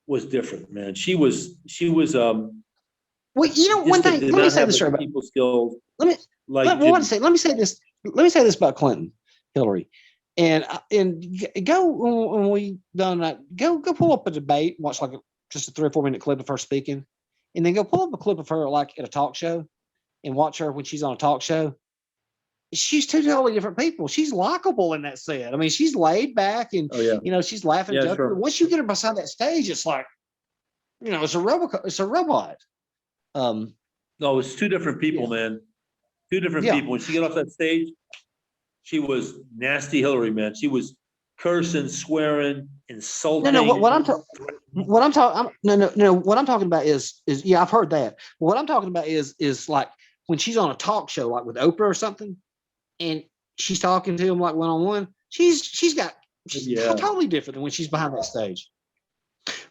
was different, man. She was Well, just one thing. did Let me not say have this the about. people skills Let me like let, Jimmy. one say. Let me say this. Let me say this about Clinton, Hillary, and go when we done that. Go pull up a debate. Watch like just a 3 or 4 minute clip of her speaking, and then go pull up a clip of her like at a talk show, and watch her when she's on a talk show. She's two totally different people. She's likable in that set. I mean, she's laid back and Oh yeah, she's laughing. yeah, Joking. sure. Once you get her beside that stage, it's like, it's a robot. It's a robot. No, it's two different people, man. Two different Yeah. people. When she got off that stage, she was nasty Hillary, man. She was cursing, swearing, insulting. No. What I'm talking. No. What I'm talking about is yeah, I've heard that. What I'm talking about is like when she's on a talk show, like with Oprah or something, and she's talking to him like one on one. She's Yeah. totally different than when she's behind that stage.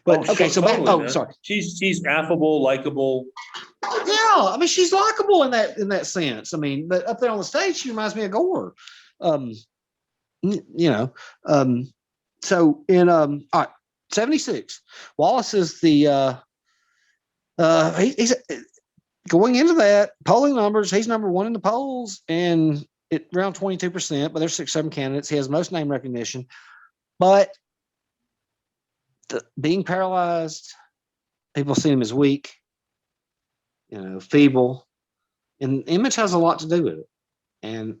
But Oh, okay, sure, so back. totally, Oh, man. sorry. She's affable, likable. Yeah, I mean she's likable in that sense. I mean, but up there on the stage, she reminds me of Gore. Um, So in all right, 76, Wallace is the he's going into that polling numbers. He's number one in the polls and it around 22%, but there's 6-7 candidates. He has most name recognition, but being paralyzed, people see him as weak, feeble, and image has a lot to do with it. And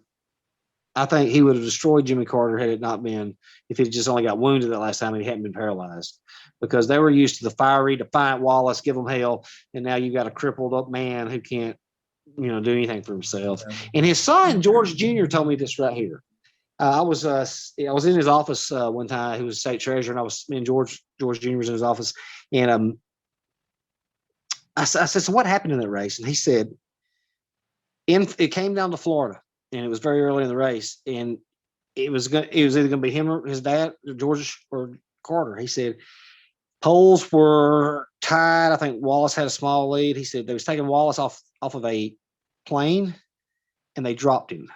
I think he would have destroyed Jimmy Carter had it not been, if he just only got wounded that last time and he hadn't been paralyzed, because they were used to the fiery, defiant Wallace, give them hell. And now you got a crippled up man who can't, do anything for himself. Yeah. And his son, George Jr., told me this right here. I was in his office one time. He was state treasurer, and I was me and George Jr. was in his office, and I said, "So what happened in that race?" And he said, it came down to Florida, and it was very early in the race, and it was either going to be him or his dad, George or Carter. He said polls were tied. I think Wallace had a small lead. He said they was taking Wallace off of a plane, and they dropped him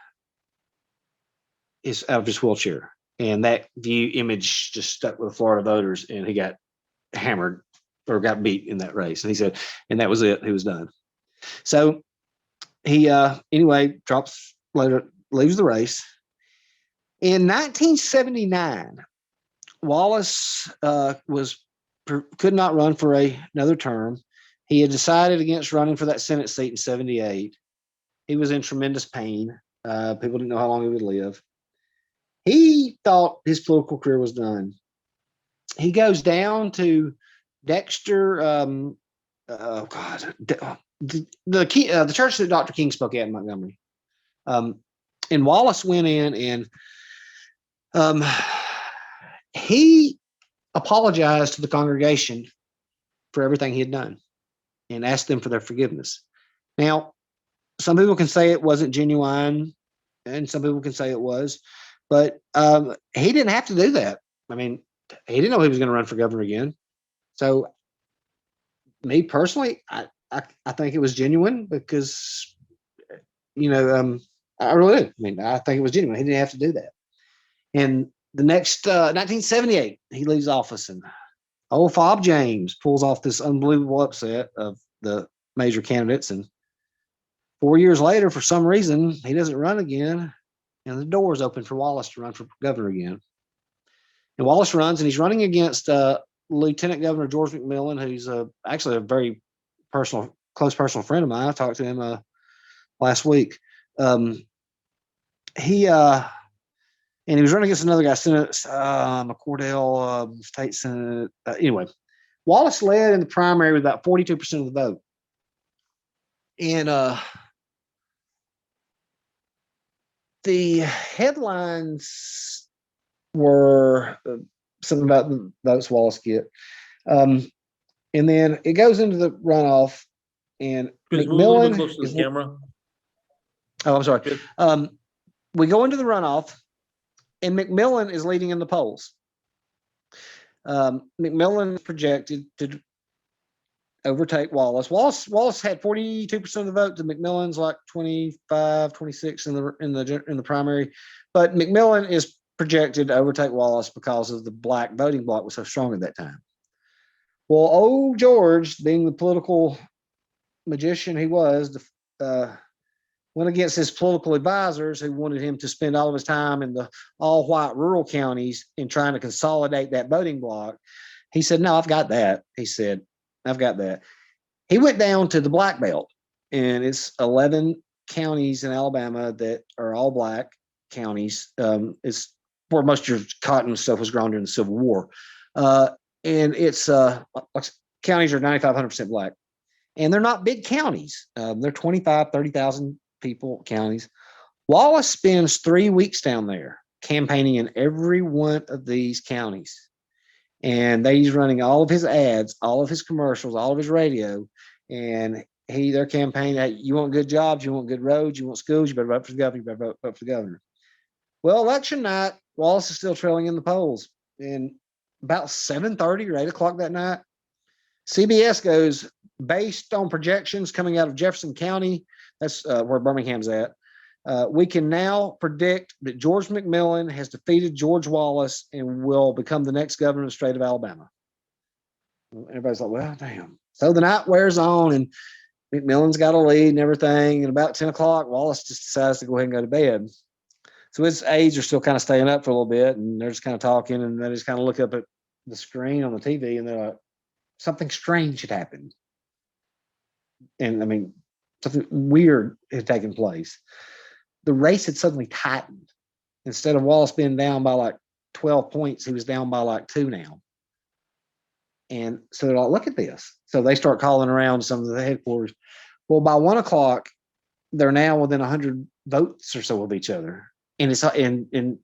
out of his wheelchair, and that image just stuck with the Florida voters, and he got hammered or got beat in that race. And he said, and that was it. He was done. So he anyway leaves the race. In 1979, Wallace could not run for another term. He had decided against running for that Senate seat in 78. He was in tremendous pain. People didn't know how long he would live. He thought his political career was done. He goes down to Dexter. Oh God, the church that Dr. King spoke at in Montgomery. And Wallace went in and he apologized to the congregation for everything he had done and asked them for their forgiveness. Now, some people can say it wasn't genuine, and some people can say it was, but he didn't have to do that. I mean, he didn't know he was going to run for governor again. So, me personally, I think it was genuine because, I really do. I mean, I think it was genuine. He didn't have to do that. And the next 1978, he leaves office, and old Fob James pulls off this unbelievable upset of the major candidates. And 4 years later, for some reason, he doesn't run again, and the doors open for Wallace to run for governor again. And Wallace runs, and he's running against Lieutenant Governor George McMillan, who's actually a very close personal friend of mine. I talked to him last week. He was running against another guy, Senate McCordell, State Senate. Anyway, Wallace led in the primary with about 42% of the vote. And the headlines were something about the votes Wallace get. And then it goes into the runoff, and McMillan close to the camera. Oh, I'm sorry. We go into the runoff, and McMillan is leading in the polls. McMillan is projected to overtake Wallace. Wallace had 42% of the vote, to McMillan's like 25, 26 in the primary. But McMillan is projected to overtake Wallace because of the black voting bloc was so strong at that time. Well, old George, being the political magician he was, went against his political advisors who wanted him to spend all of his time in the all-white rural counties in trying to consolidate that voting bloc. He said, "No, I've got that." He said, "I've got that." He went down to the Black Belt, and it's 11 counties in Alabama that are all black counties. It's where most of your cotton stuff was grown during the Civil War. And it's counties are 9,500% black. And they're not big counties. They're 25, 30,000 people counties. Wallace spends 3 weeks down there campaigning in every one of these counties. And he's running all of his ads, all of his commercials, all of his radio. And they're campaigning, "Hey, you want good jobs, you want good roads, you want schools, you better vote for the governor, you better vote for the governor." Well, election night, Wallace is still trailing in the polls. And about 7:30 or 8 o'clock that night, CBS goes, based on projections coming out of Jefferson County, that's where Birmingham's at, we can now predict that George McMillan has defeated George Wallace and will become the next governor of the state of Alabama. Everybody's like, "Well, damn." So the night wears on, and McMillan's got a lead and everything. And about 10 o'clock, Wallace just decides to go ahead and go to bed. So his aides are still kind of staying up for a little bit, and they're just kind of talking, and they just kind of look up at the screen on the TV, and they're like, something strange had happened. And I mean, something weird had taken place. The race had suddenly tightened. Instead of Wallace being down by like 12 points, he was down by like 2 now. And so they're like, "Look at this." So they start calling around some of the headquarters. Well, by 1 o'clock, they're now within 100 votes or so of each other. And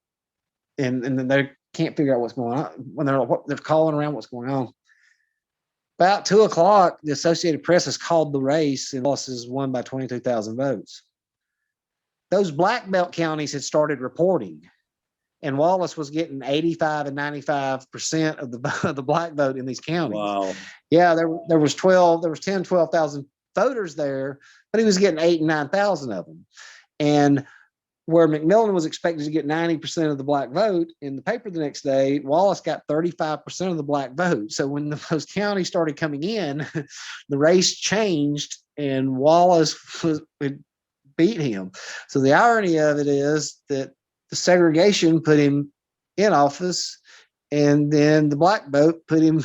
and then they can't figure out what's going on when they're calling around what's going on. About 2:00, the Associated Press has called the race, and Wallace has won by 22,000 votes. Those black belt counties had started reporting, and Wallace was getting 85 and 95% of the black vote in these counties. Wow. Yeah, there was 12,000 voters there, but he was getting 8,000 and 9,000 of them. And where McMillan was expected to get 90% of the black vote in the paper the next day, Wallace got 35% of the black vote. So when those counties started coming in, the race changed, and Wallace beat him. So the irony of it is that the segregation put him in office, and then the black vote put him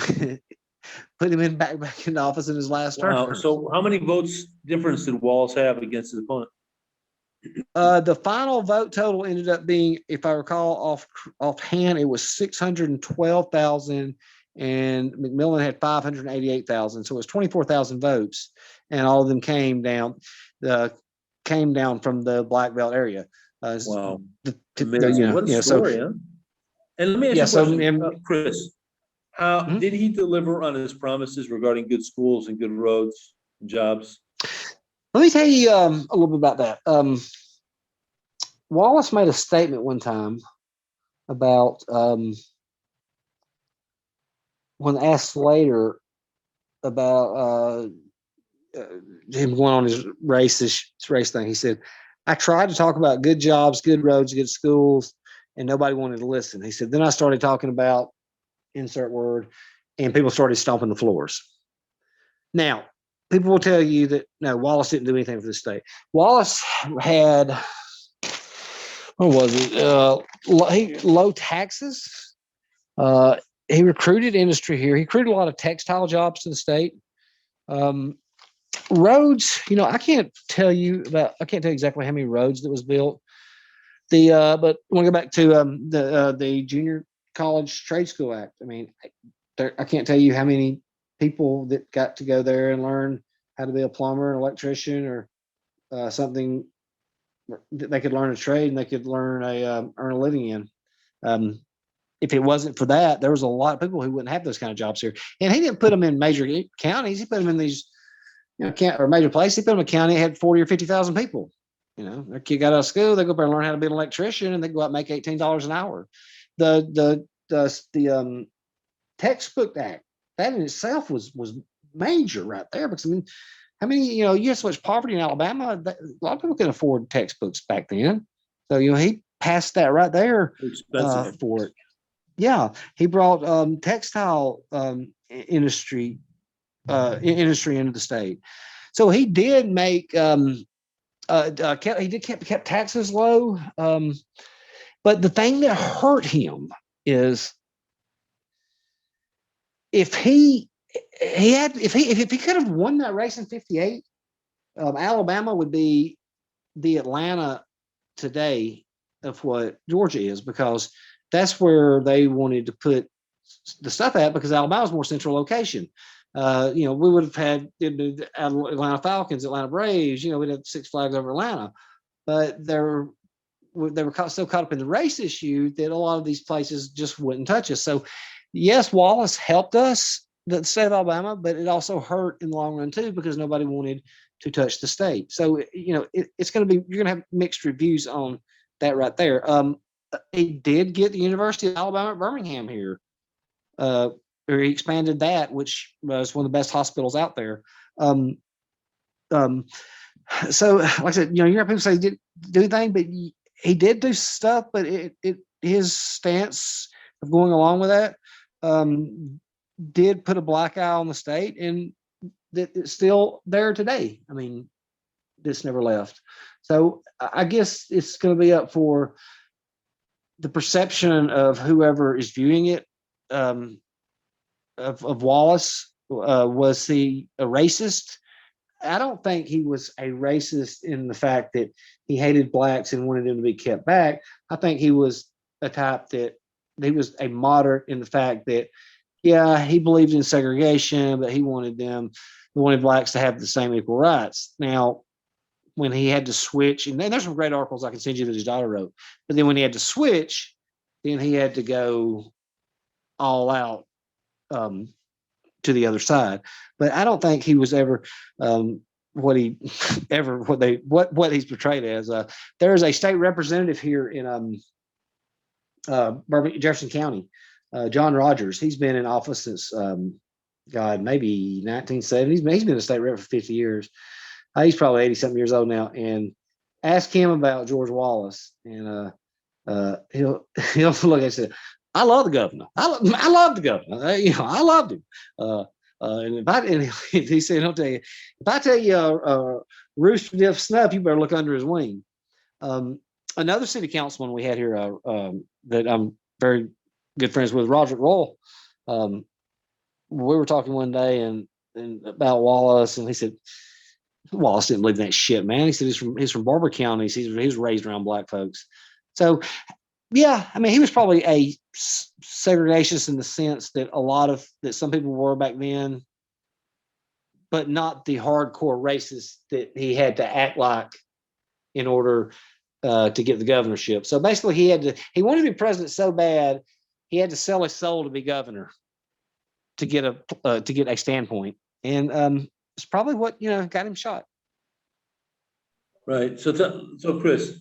in back in office in his last term. So how many votes difference did Wallace have against his opponent? The final vote total ended up being, if I recall offhand, it was 612,000, and McMillan had 588,000. So it was 24,000 votes, and all of them came down from the black belt area. Wow. What a story, huh? And let me ask you a question, Chris. How did he deliver on his promises regarding good schools and good roads and jobs? Let me tell you a little bit about that. Wallace made a statement one time about when asked later about him going on his race thing. He said, "I tried to talk about good jobs, good roads, good schools, and nobody wanted to listen." He said, "Then I started talking about insert word, and people started stomping the floors." Now, people will tell you that no, Wallace didn't do anything for the state. Wallace had, what was it? Low taxes. He recruited industry here. He recruited a lot of textile jobs to the state. Roads, I can't tell you exactly how many roads that was built. But I want to go back to the Junior College Trade School Act. I mean, I can't tell you how many people that got to go there and learn how to be a plumber, an electrician, or something that they could learn a trade and they could learn earn a living in. If it wasn't for that, there was a lot of people who wouldn't have those kind of jobs here. And he didn't put them in major counties. He put them in these, or major places. He put them in a county that had 40 or 50,000 people. Their kid got out of school, they go up there and learn how to be an electrician, and they go out and make $18 an hour. The textbook act, that in itself was major right there, because I mean, how many, you have so much poverty in Alabama, a lot of people couldn't afford textbooks back then. So, he passed that right there for it. Yeah, he brought textile industry into the state. So he did make kept taxes low. But the thing that hurt him is if he could have won that race in 58, Alabama would be the Atlanta today of what Georgia is, because that's where they wanted to put the stuff at, because Alabama's more central location. We would have had the Atlanta Falcons, Atlanta Braves, we'd have Six Flags over Atlanta, but they were so caught up in the race issue that a lot of these places just wouldn't touch us. So yes, Wallace helped us, the state of Alabama, but it also hurt in the long run too, because nobody wanted to touch the state. So, it's going to be, you're going to have mixed reviews on that right there. He did get the University of Alabama at Birmingham here. Or he expanded that, which was one of the best hospitals out there. So like I said, you hear people say he didn't do anything, but he did do stuff, but his stance of going along with that did put a black eye on the state, and that it's still there today. I mean, this never left. So I guess it's going to be up for the perception of whoever is viewing it, of Wallace. Was he a racist? I don't think he was a racist in the fact that he hated blacks and wanted them to be kept back. I think he was a type that he was a moderate in the fact that, yeah, he believed in segregation, but he wanted blacks to have the same equal rights. Now, when he had to switch, and there's some great articles I can send you that his daughter wrote, but then when he had to switch, then he had to go all out to the other side. But I don't think he was ever what he ever what he's portrayed as. There is a state representative here in Jefferson County, John Rogers. He's been in office since God, maybe 1970s. He's been a state rep for 50 years. He's probably 80 something years old now. And ask him about George Wallace, and he'll look and say, "I love the governor. I love the governor. I loved him." And he said, "He'll tell you, if I tell you rooster diff snuff, you better look under his wing." Another city councilman we had here that I'm very good friends with, Roger Roll. We were talking one day and about Wallace, and he said, Wallace didn't believe that shit, man. He said he's from Barber County. He was raised around black folks. So, yeah, I mean, he was probably a segregationist in the sense that some people were back then, but not the hardcore racist that he had to act like in order to get the governorship. So basically, he wanted to be president so bad, he had to sell his soul to be governor to get a standpoint, and it's probably what got him shot. Right. So Chris,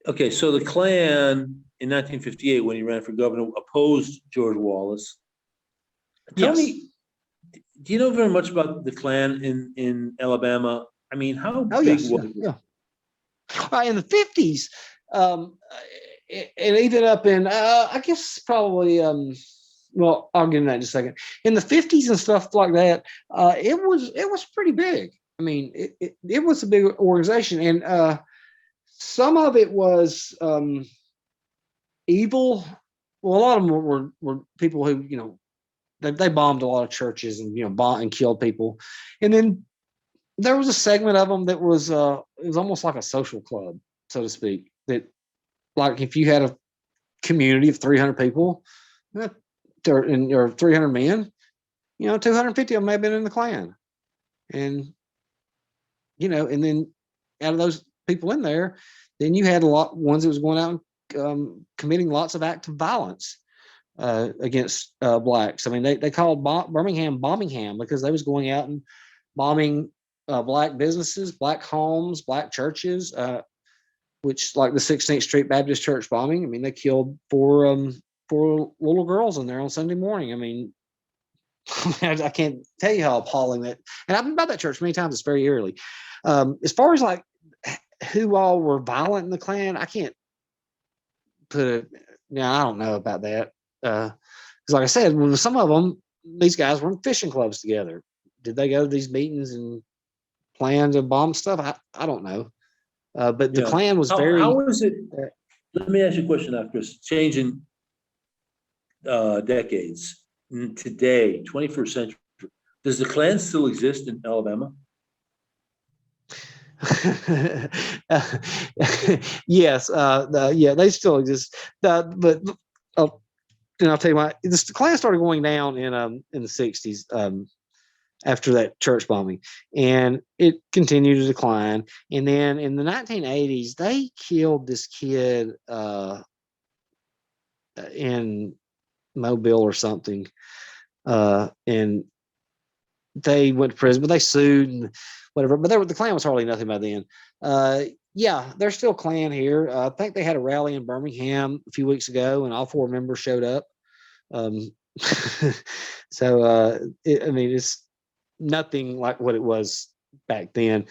okay. So the Klan in 1958, when he ran for governor, opposed George Wallace. Tell me, do you know very much about the Klan in Alabama? I mean, how big was it? Yeah. In the 50s, and even up in, I guess probably, well, I'll get into that in a second. In the 50s and stuff like that, it was pretty big. I mean, it was a big organization, and some of it was evil. Well, a lot of them were people who, they bombed a lot of churches and bombed and killed people, and then there was a segment of them that was it was almost like a social club, so to speak. That, like, if you had a community of 300 people, or 300 men, 250 of them may have been in the Klan, and and then out of those people in there, then you had a lot ones that was going out and committing lots of acts of violence against blacks. I mean, they called Birmingham Bombingham because they was going out and bombing black businesses, black homes, black churches, which, like the 16th Street Baptist Church bombing. I mean, they killed four little girls in there on Sunday morning. I mean, I can't tell you how appalling that. And I've been by that church many times. It's very eerily. As far as like who all were violent in the Klan, I can't put it. Now, I don't know about that. Because, like I said, with some of them, these guys were in fishing clubs together. Did they go to these meetings and plan to bomb stuff? I don't know. But the Klan was very. How is it? Let me ask you a question now, Chris. Changing decades. Today, 21st century, does the Klan still exist in Alabama? Yes, they still exist. But I'll tell you why. The Klan started going down in the 60s after that church bombing, and it continued to decline. And then in the 1980s, they killed this kid in Mobile or something, and they went to prison, but they sued and whatever. But the Klan was hardly nothing by then. Yeah, there's still Klan here. I think they had a rally in Birmingham a few weeks ago, and all 4 members showed up. So I mean, it's nothing like what it was back then.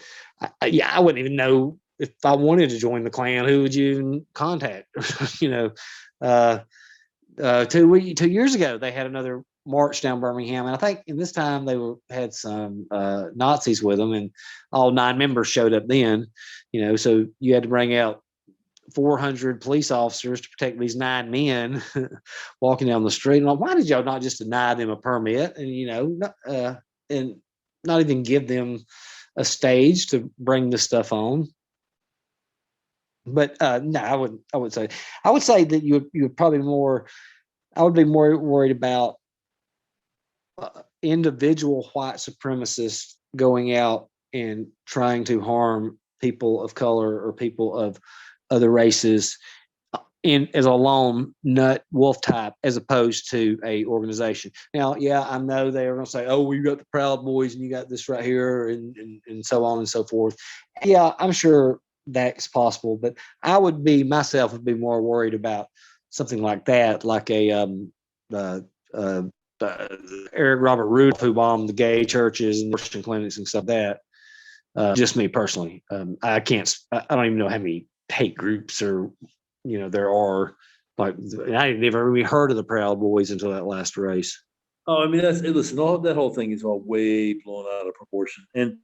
I wouldn't even know if I wanted to join the Klan. Who would you even contact? 2 years ago, they had another march down Birmingham, and I think in this time they had some Nazis with them, and all 9 members showed up then. So you had to bring out 400 police officers to protect these 9 men walking down the street. And like, why did y'all not just deny them a permit and not even give them a stage to bring this stuff on? But no, I would say that you're probably more. I would be more worried about individual white supremacists going out and trying to harm people of color or people of other races in as a lone nut wolf type as opposed to a organization. Now, yeah, I know they are going to say, "Oh, well, you got the Proud Boys and you got this right here," and so on and so forth. Yeah, I'm sure that's possible, but I would be more worried about something like that, like a uh, uh, Eric Robert Rudolph, who bombed the gay churches and Christian clinics and stuff like that. Just me personally, I can't. I don't even know how many hate groups or there are. Like I never even heard of the Proud Boys until that last race. Oh, I mean, listen, that whole thing is all way blown out of proportion. And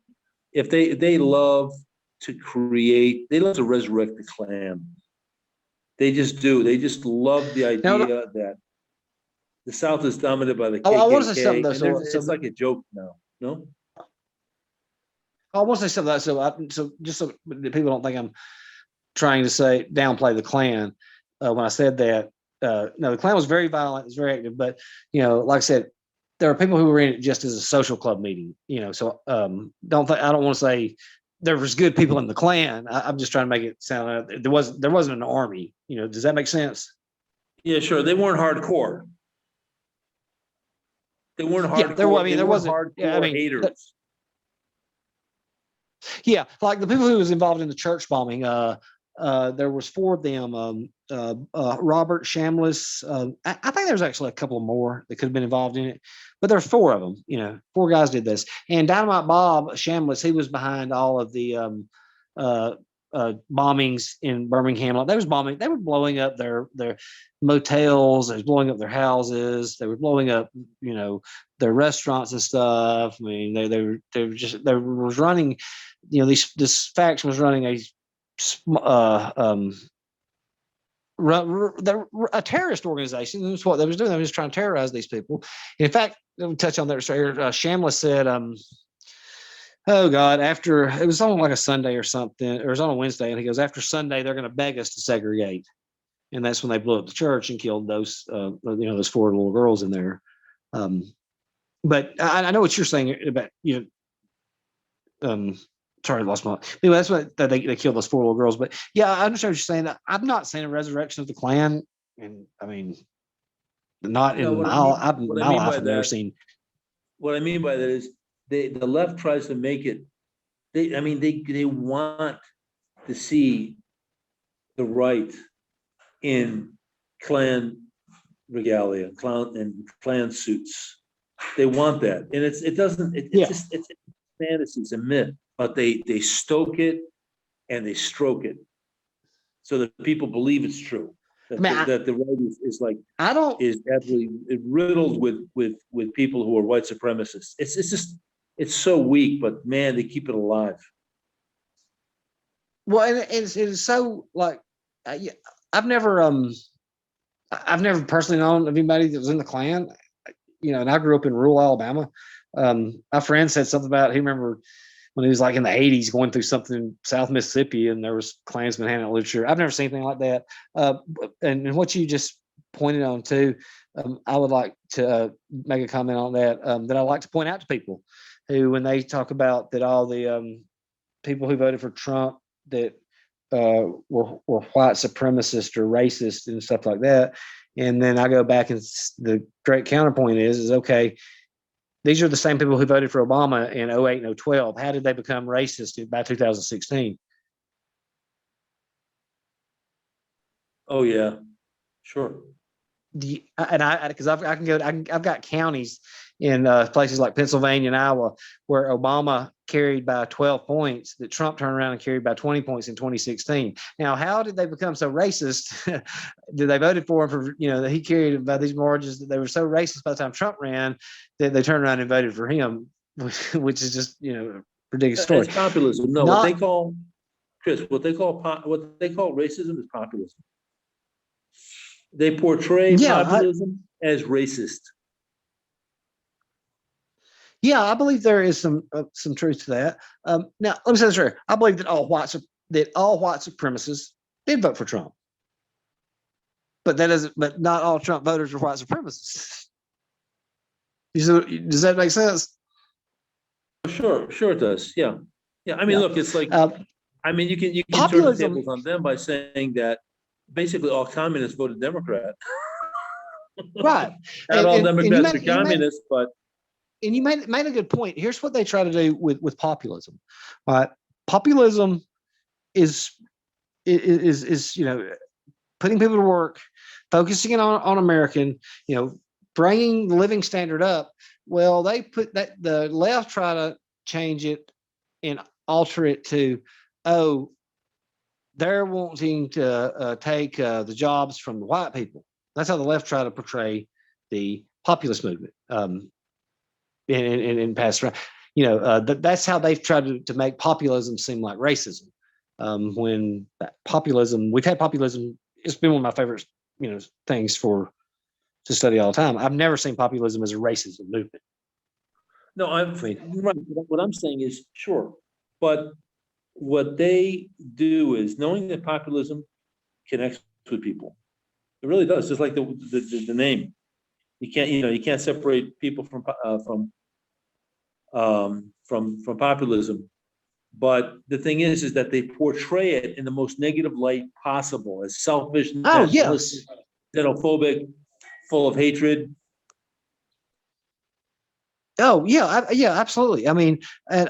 if they love to create, they love to resurrect the Klan. They just do. They just love the Now, idea that the South is dominated by the I want to say something KKK, though. and it's like a joke now. No, I want to say something. So just so that people don't think I'm trying to say downplay the Klan when I said that. No, the Klan was very violent, it's very active, but like I said, there are people who were in it just as a social club meeting. So I don't want to say there was good people in the Klan. I'm just trying to make it sound like there wasn't an army. Does that make sense? yeah, sure. They weren't hardcore. They weren't hardcore. Yeah, there wasn't hardcore yeah, haters. Yeah, like the people who was involved in the church bombing. There was 4 of them. Robert Shamliss. I think there's actually a couple more that could have been involved in it, but there are 4 of them. 4 guys did this. And Dynamite Bob Shamliss, he was behind all of the bombings in Birmingham. They were blowing up their motels. They was blowing up their houses. They were blowing up, their restaurants and stuff. I mean, they were running. This faction was running a terrorist organization. That's what they was doing. They were just trying to terrorize these people. In fact, let me touch on that right here. Shamliss said, "Oh God, after it was on like a Sunday or something, or it was on a Wednesday, and he goes, after Sunday, they're going to beg us to segregate." And that's when they blew up the church and killed those 4 little girls in there. But I know what you're saying about sorry, I lost my. Anyway, that's what they killed those 4 little girls. But yeah, I understand what you're saying. I'm not saying a resurrection of the Klan, and I mean, not in my life. I've never seen. What I mean by that is the left tries to make it. They want to see the right in Klan regalia, Klan suits. They want that, and it doesn't. It's fantasy. It's a myth. But they stoke it and they stroke it so that people believe it's true. That the right is like is absolutely riddled with people who are white supremacists. It's so weak, but man, they keep it alive. Well, and it's so like I've never personally known anybody that was in the Klan, and I grew up in rural Alabama. My friend said something about he remember when he was like in the 80s going through something in South Mississippi and there was Klansmen handing out literature. I've never seen anything like that. And what you just pointed on too, I would like to make a comment on that, that I like to point out to people who, when they talk about that all the people who voted for Trump that were white supremacist or racist and stuff like that. And then I go back and the great counterpoint is okay, these are the same people who voted for Obama in 08 and 012. How did they become racist by 2016? Oh yeah, sure. Because I've got counties in places like Pennsylvania and Iowa where Obama carried by 12 points that Trump turned around and carried by 20 points in 2016. Now, how did they become so racist? Did they voted for him for, that he carried by these margins that they were so racist by the time Trump ran that they turned around and voted for him, which is just, a ridiculous story. It's populism. No, what they call racism is populism. They portray populism as racist. Yeah, I believe there is some truth to that. Now, let me say this right. I believe that all white supremacists did vote for Trump, but not all Trump voters are white supremacists. Does that make sense? Sure it does. Yeah. I mean, look, it's like you can turn the tables on them by saying that basically all communists voted Democrat. Right. Not all And you Democrats are communists, but made a good point. Here's what they try to do with populism. Populism is putting people to work, focusing on American, bringing the living standard up. Well, they put that, the left try to change it and alter it to, oh, they're wanting to take the jobs from the white people. That's how the left try to portray the populist movement. In past, that's how they've tried to make populism seem like racism. When populism, we've had populism, it's been one of my favorite, things to study all the time. I've never seen populism as a racism movement. no, right. What I'm saying is sure, but what they do is knowing that populism connects with people. It really does, just like the name. You can't separate people from populism. But the thing is that they portray it in the most negative light possible, as selfish, Yes, xenophobic, full of hatred. oh yeah, absolutely. I mean, and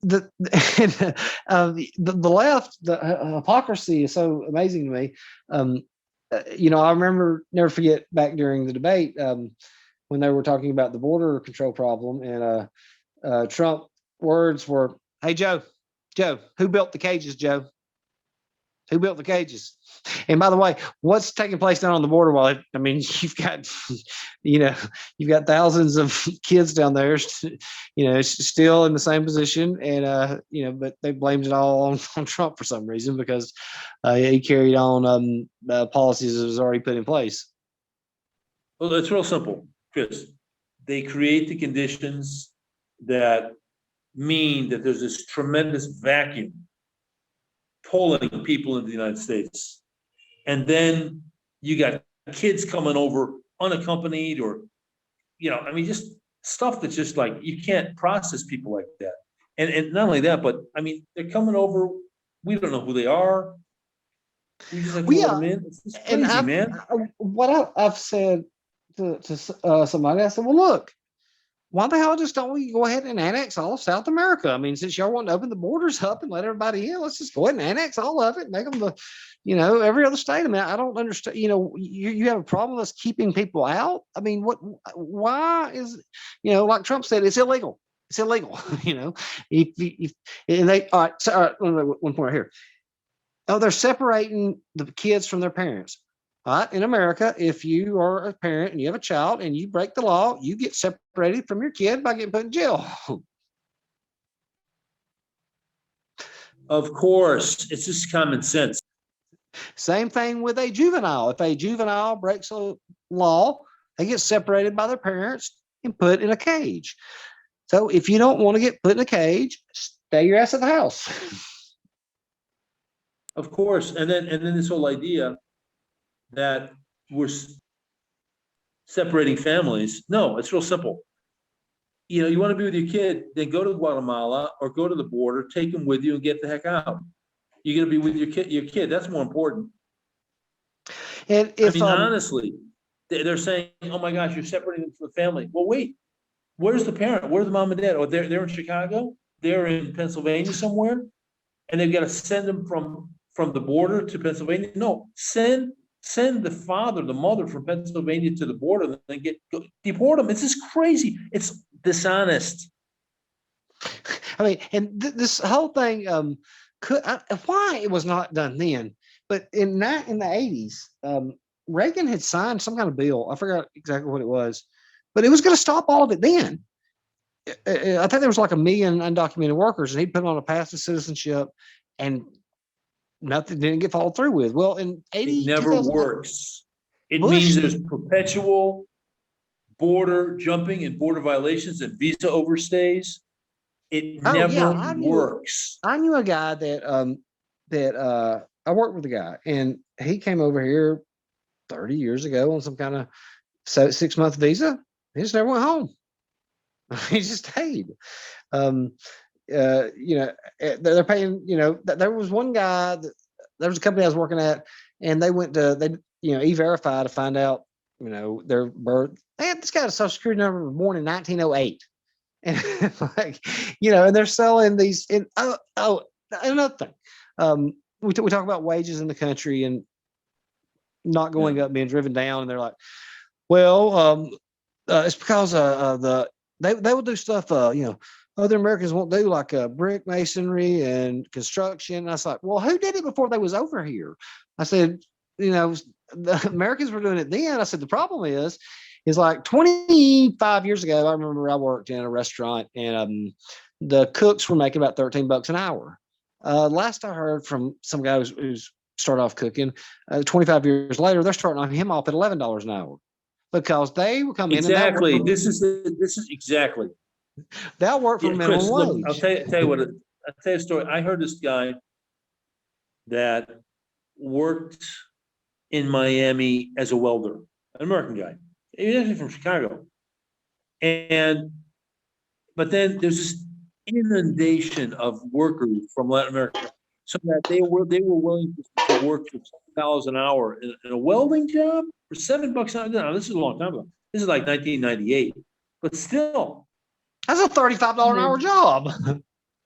the the left, the hypocrisy is so amazing to me. I remember, never forget, back during the debate, when they were talking about the border control problem, and Trump words were, "Hey Joe, who built the cages, Joe? Who built the cages?" And by the way, what's taking place down on the border? Well, you've got, you've got thousands of kids down there, still in the same position, and but they blamed it all on Trump for some reason, because he carried on policies that was already put in place. Well, it's real simple, Chris. They create the conditions that mean that there's this tremendous vacuum pulling people into the United States. And then you got kids coming over unaccompanied, or, just stuff that's just like, you can't process people like that. And not only that, but they're coming over. We don't know who they are. We just have to let them in. It's crazy, man. What I've said to somebody, I said, well, look, why the hell just don't we go ahead and annex all of South America? Since y'all want to open the borders up and let everybody in, let's just go ahead and annex all of it, make them every other state. I don't understand. You have a problem with us keeping people out? Why is, like Trump said, it's illegal. It's illegal. If and they, all right, so, one point right here. Oh, they're separating the kids from their parents. All right, in America, if you are a parent and you have a child and you break the law, you get separated from your kid by getting put in jail. Of course, it's just common sense. Same thing with a juvenile. If a juvenile breaks a law, they get separated by their parents and put in a cage. So if you don't want to get put in a cage, stay your ass at the house. Of course, and then this whole idea that we're separating families. No, it's real simple. You want to be with your kid, then go to Guatemala or go to the border, take them with you, and get the heck out. You're going to be with your kid. That's more important. And if honestly, they're saying, "Oh my gosh, you're separating them from the family." Well, wait, where's the parent? Where's the mom and dad? Oh, they're in Chicago. They're in Pennsylvania somewhere, and they've got to send them from the border to Pennsylvania. No, send the father, the mother from Pennsylvania to the border, and then deport them. It's just crazy. It's dishonest. And this whole thing, why it was not done then, but in the 80s, Reagan had signed some kind of bill. I forgot exactly what it was, but it was going to stop all of it then. I think there was like 1 million undocumented workers, and he put on a path to citizenship, and nothing didn't get followed through with. Well, in 80, it never works. It means there's perpetual border jumping and border violations and visa overstays. It never works. I knew a guy that I worked with a guy, and he came over here 30 years ago on some kind of 6-month visa. He just never went home. He just stayed. They're paying, there was one guy there was a company I was working at, and they went to E-Verify to find out, their birth. They had this guy a social security number born in 1908, and like, and they're selling these. And another thing, we talk about wages in the country and not going up, being driven down, and they're like, well, it's because they will do stuff, other Americans won't do, like brick masonry and construction. And I was like, well, who did it before they was over here? I said, the Americans were doing it then. I said, the problem is like 25 years ago, I remember I worked in a restaurant, and the cooks were making about $13 an hour. Last I heard from some guy who's started off cooking, 25 years later, they're starting him off at $11 an hour, because they will come in Exactly. and This is exactly. they'll work for minimum Chris, wage. I'll tell you what. I'll tell you a story. I heard this guy that worked in Miami as a welder, an American guy. He was actually from Chicago, but then there's this inundation of workers from Latin America, so that they were willing to work for $7 an hour in a welding job for $7 an hour. No, this is a long time ago. This is like 1998, but still, that's a $35 an hour job.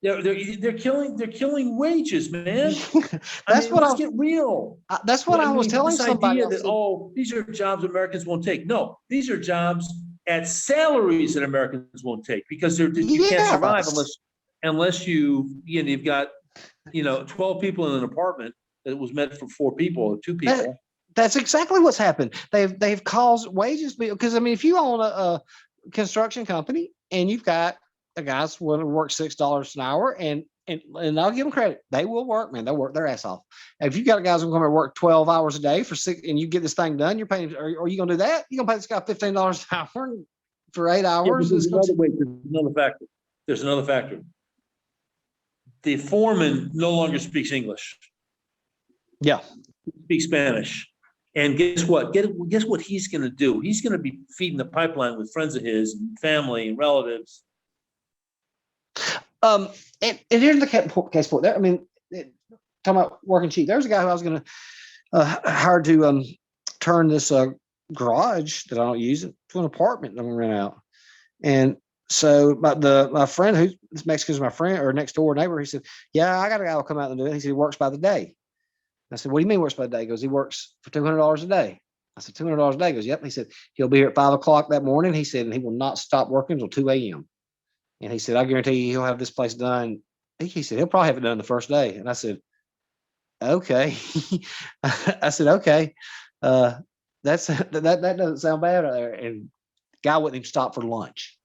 They're killing wages, man. That's what let's get real. That's what I was telling somebody. Idea that these are jobs Americans won't take. No, these are jobs at salaries that Americans won't take, because you can't survive unless you've got 12 people in an apartment that was meant for 4 people or 2 people. That's exactly what's happened. They've caused wages, because if you own a construction company and you've got the guys want to work $6 an hour, and I'll give them credit, they will work, man. They'll work their ass off. If you got guys who come to work 12 hours a day for 6, and you get this thing done, you're paying. Are you going to do that? You're going to pay this guy $15 an hour for 8 hours? There's another factor. The foreman no longer speaks English. Yeah, he speaks Spanish. And guess what? Guess what he's going to do? He's going to be feeding the pipeline with friends of his and family and relatives. And here's the case for there. I mean, talking about working cheap. There's a guy who I was going to hire to turn this garage that I don't use to an apartment that I'm going to rent out. And so, my friend, who's Mexican's my friend or next door neighbor, he said, "Yeah, I got a guy who'll come out and do it." He said he works by the day. I said, "What do you mean works by the day?" He goes, "He works for $200 a day." I said, $200 a day? He goes, "Yep." He said he'll be here at 5 o'clock that morning. He said, and he will not stop working until 2 a.m. And he said, "I guarantee you he'll have this place done." He said he'll probably have it done the first day. And I said, "Okay." I said, "Okay, that doesn't sound bad out there." And the guy wouldn't even stop for lunch.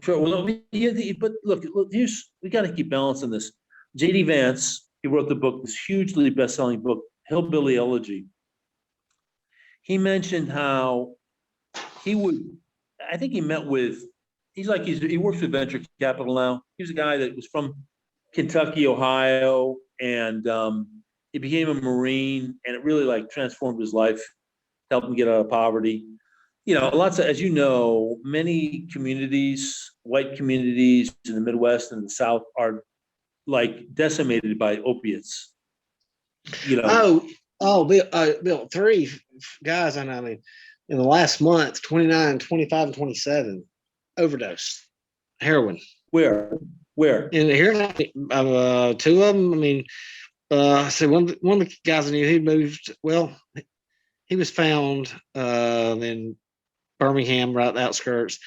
Sure. Well, but look, we got to keep balancing this. J.D. Vance, he wrote the book, this hugely best-selling book, Hillbilly Elegy. He mentioned how he met with. He works with venture capital now. He was a guy that was from Kentucky, Ohio, and he became a Marine, and it really transformed his life, helped him get out of poverty. As many communities, white communities in the Midwest and the South are decimated by opiates. Bill, 3 guys I know, in the last month, 29, 25, and 27 overdose heroin. Where? In here, 2 of them. So one of the guys I knew, he moved. Well, he was found in Birmingham, right at the outskirts.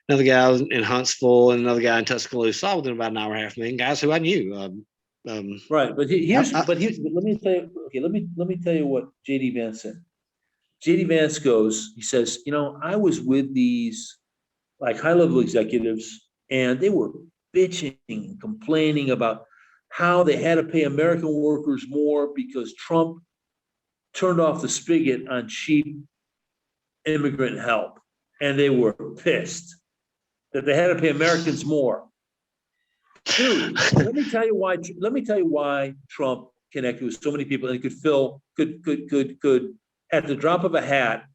Another guy was in Huntsville, and another guy in Tuscaloosa. All within about an hour and a half. Guys who I knew. Right, but let me tell you. Okay, let me tell you what J.D. Vance said. J.D. Vance he says, I was with these high-level executives, and they were bitching and complaining about how they had to pay American workers more because Trump turned off the spigot on cheap immigrant help, and they were pissed that they had to pay Americans more. Dude, let me tell you why Trump connected with so many people and could at the drop of a hat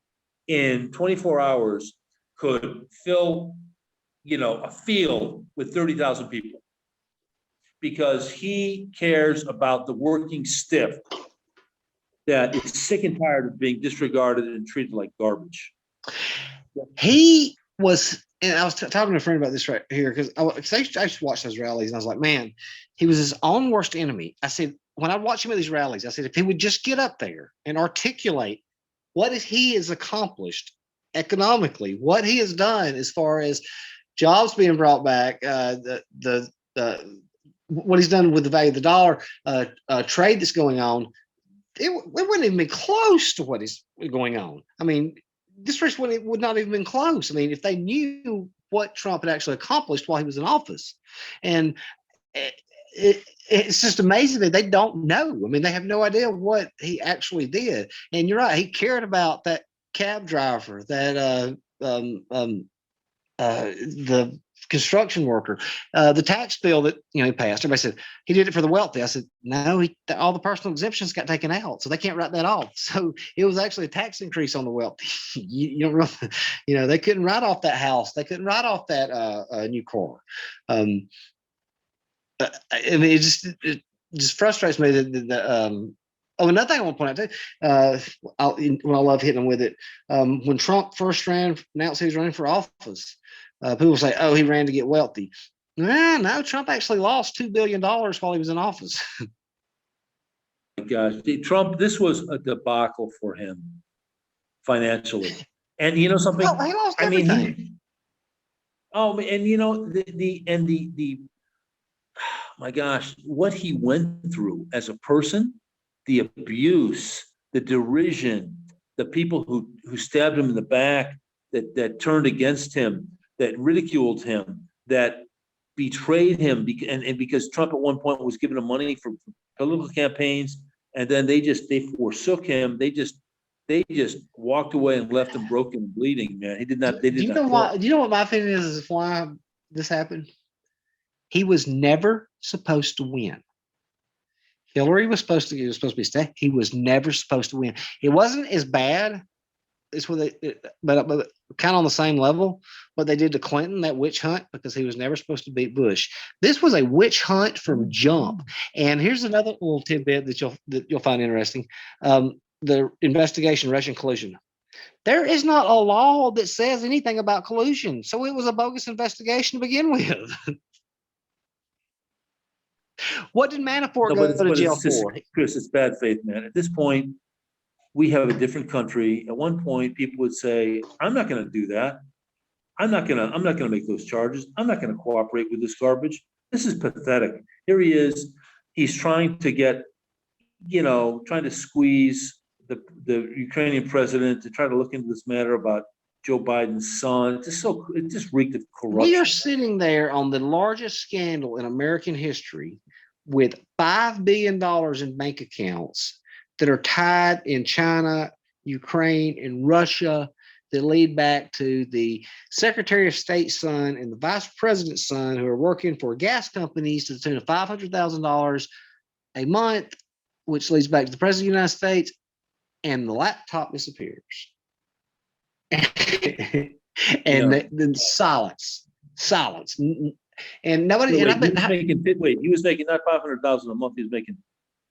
in 24 hours could fill a field with 30,000 people, because he cares about the working stiff. that is sick and tired of being disregarded and treated like garbage. He was, and I was talking to a friend about this right here because I used to watch those rallies, and I was like, man, he was his own worst enemy. I said, when I watch him at these rallies, I said, if he would just get up there and articulate what he has accomplished economically, what he has done as far as jobs being brought back, what he's done with the value of the dollar, trade that's going on, it wouldn't even be close to what is going on. I mean, this race would not even been close. I mean, if they knew what Trump had actually accomplished while he was in office, and it's just amazing that they don't know. I mean, they have no idea what he actually did. And you're right; he cared about that cab driver, that the construction worker, the tax bill that he passed. Everybody said he did it for the wealthy. I said no, all the personal exemptions got taken out, so they can't write that off. So it was actually a tax increase on the wealthy. you don't really, they couldn't write off that house. They couldn't write off that new car. I mean, it just frustrates me that. Oh, another thing I want to point out too, when I love hitting them with it, when Trump first announced he was running for office, people say, "Oh, he ran to get wealthy." No, Trump actually lost $2 billion while he was in office. Gosh, Trump, this was a debacle for him financially. And you know something? Oh, he lost everything. My gosh, what he went through as a person, the abuse, the derision, the people who stabbed him in the back, that turned against him, that ridiculed him, that betrayed him, and because Trump at one point was giving him money for political campaigns, and then they forsook him. They just walked away and left him broken and bleeding. Man, They did not. Why? Do you know what my opinion is why this happened? He was never supposed to win. Hillary was supposed to be stay. He was never supposed to win. It wasn't as bad. It's what but kind of on the same level. What they did to Clinton, that witch hunt, because he was never supposed to beat Bush. This was a witch hunt from jump. And here's another little tidbit that you'll find interesting: the investigation, Russian collusion. There is not a law that says anything about collusion, so it was a bogus investigation to begin with. What did Manafort go to jail for? Chris, it's bad faith, man. At this point, we have a different country. At one point, people would say, "I'm not going to do that. I'm not going to make those charges. I'm not going to cooperate with this garbage. This is pathetic." Here he is. He's trying to get, trying to squeeze the Ukrainian president to try to look into this matter about Joe Biden's son. It just reeked of corruption. We are sitting there on the largest scandal in American history with $5 billion in bank accounts that are tied in China, Ukraine, and Russia, that lead back to the Secretary of State's son and the Vice President's son, who are working for gas companies to the tune of $500,000 a month, which leads back to the President of the United States, and the laptop disappears. And then silence, and nobody. He was making not 500,000 a month. He was making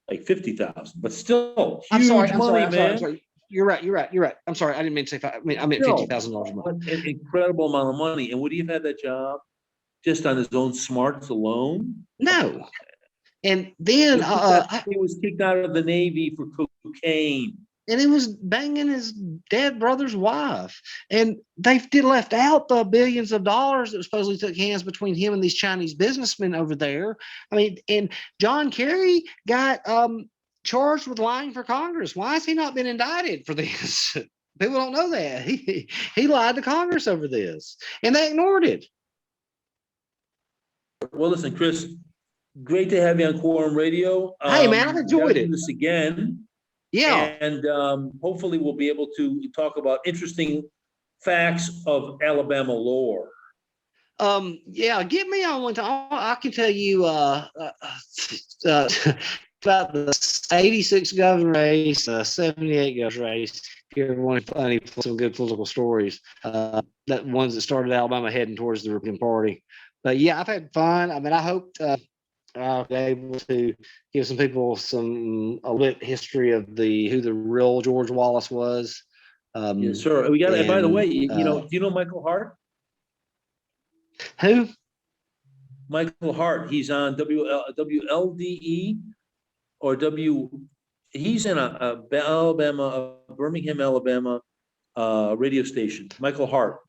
like 50,000, but still, I'm sorry, man. You're right. I'm sorry, I didn't mean to say I meant $50,000 a month. What an incredible amount of money. And would he have had that job just on his own smarts alone? No. And then he was kicked out of the Navy for cocaine. And he was banging his dead brother's wife. And they left out the billions of dollars that supposedly took hands between him and these Chinese businessmen over there. I mean, and John Kerry got charged with lying for Congress. Why has he not been indicted for this? People don't know that. He lied to Congress over this, and they ignored it. Well, listen, Chris, great to have you on Quorum Radio. Hey, man, I've enjoyed it. Do this again. Yeah. And hopefully we'll be able to talk about interesting facts of Alabama lore. Yeah, get me on one time. I can tell you about the 86 governor race, 78 governor race. If you ever want some good political stories, that ones that started Alabama heading towards the Republican Party. But yeah, I've had fun. I mean, I hope able to give some people a little bit history of who the real George Wallace was. Yes, sir. We got, and by the way, do you know Michael Hart? Who? Michael Hart. He's on WLDE or he's in a Alabama, Birmingham, Alabama radio station. Michael Hart.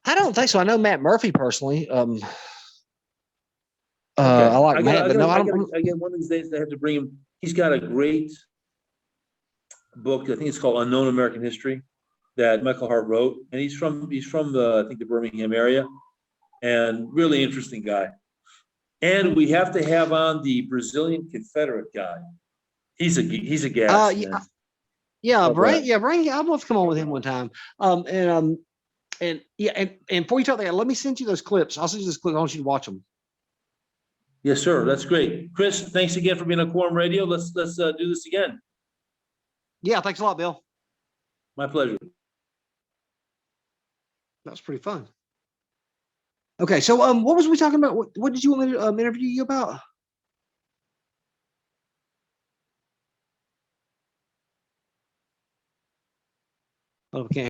I don't think so. I know Matt Murphy personally. Okay. I like Matt, but no, I don't. I get one of these days I have to bring him. He's got a great book. I think it's called Unknown American History that Michael Hart wrote, and he's from I think the Birmingham area, and really interesting guy. And we have to have on the Brazilian Confederate guy. He's a gas. Yeah, Bring. I'd love to come on with him one time. And before you talk that, let me send you those clips. I'll send you those clips. I want you to watch them. Yes, sir. That's great. Chris, thanks again for being on Quorum Radio. Let's do this again. Yeah, thanks a lot, Bill. My pleasure. That was pretty fun. Okay, so what was we talking about? What did you want me to interview you about? Oh, we can't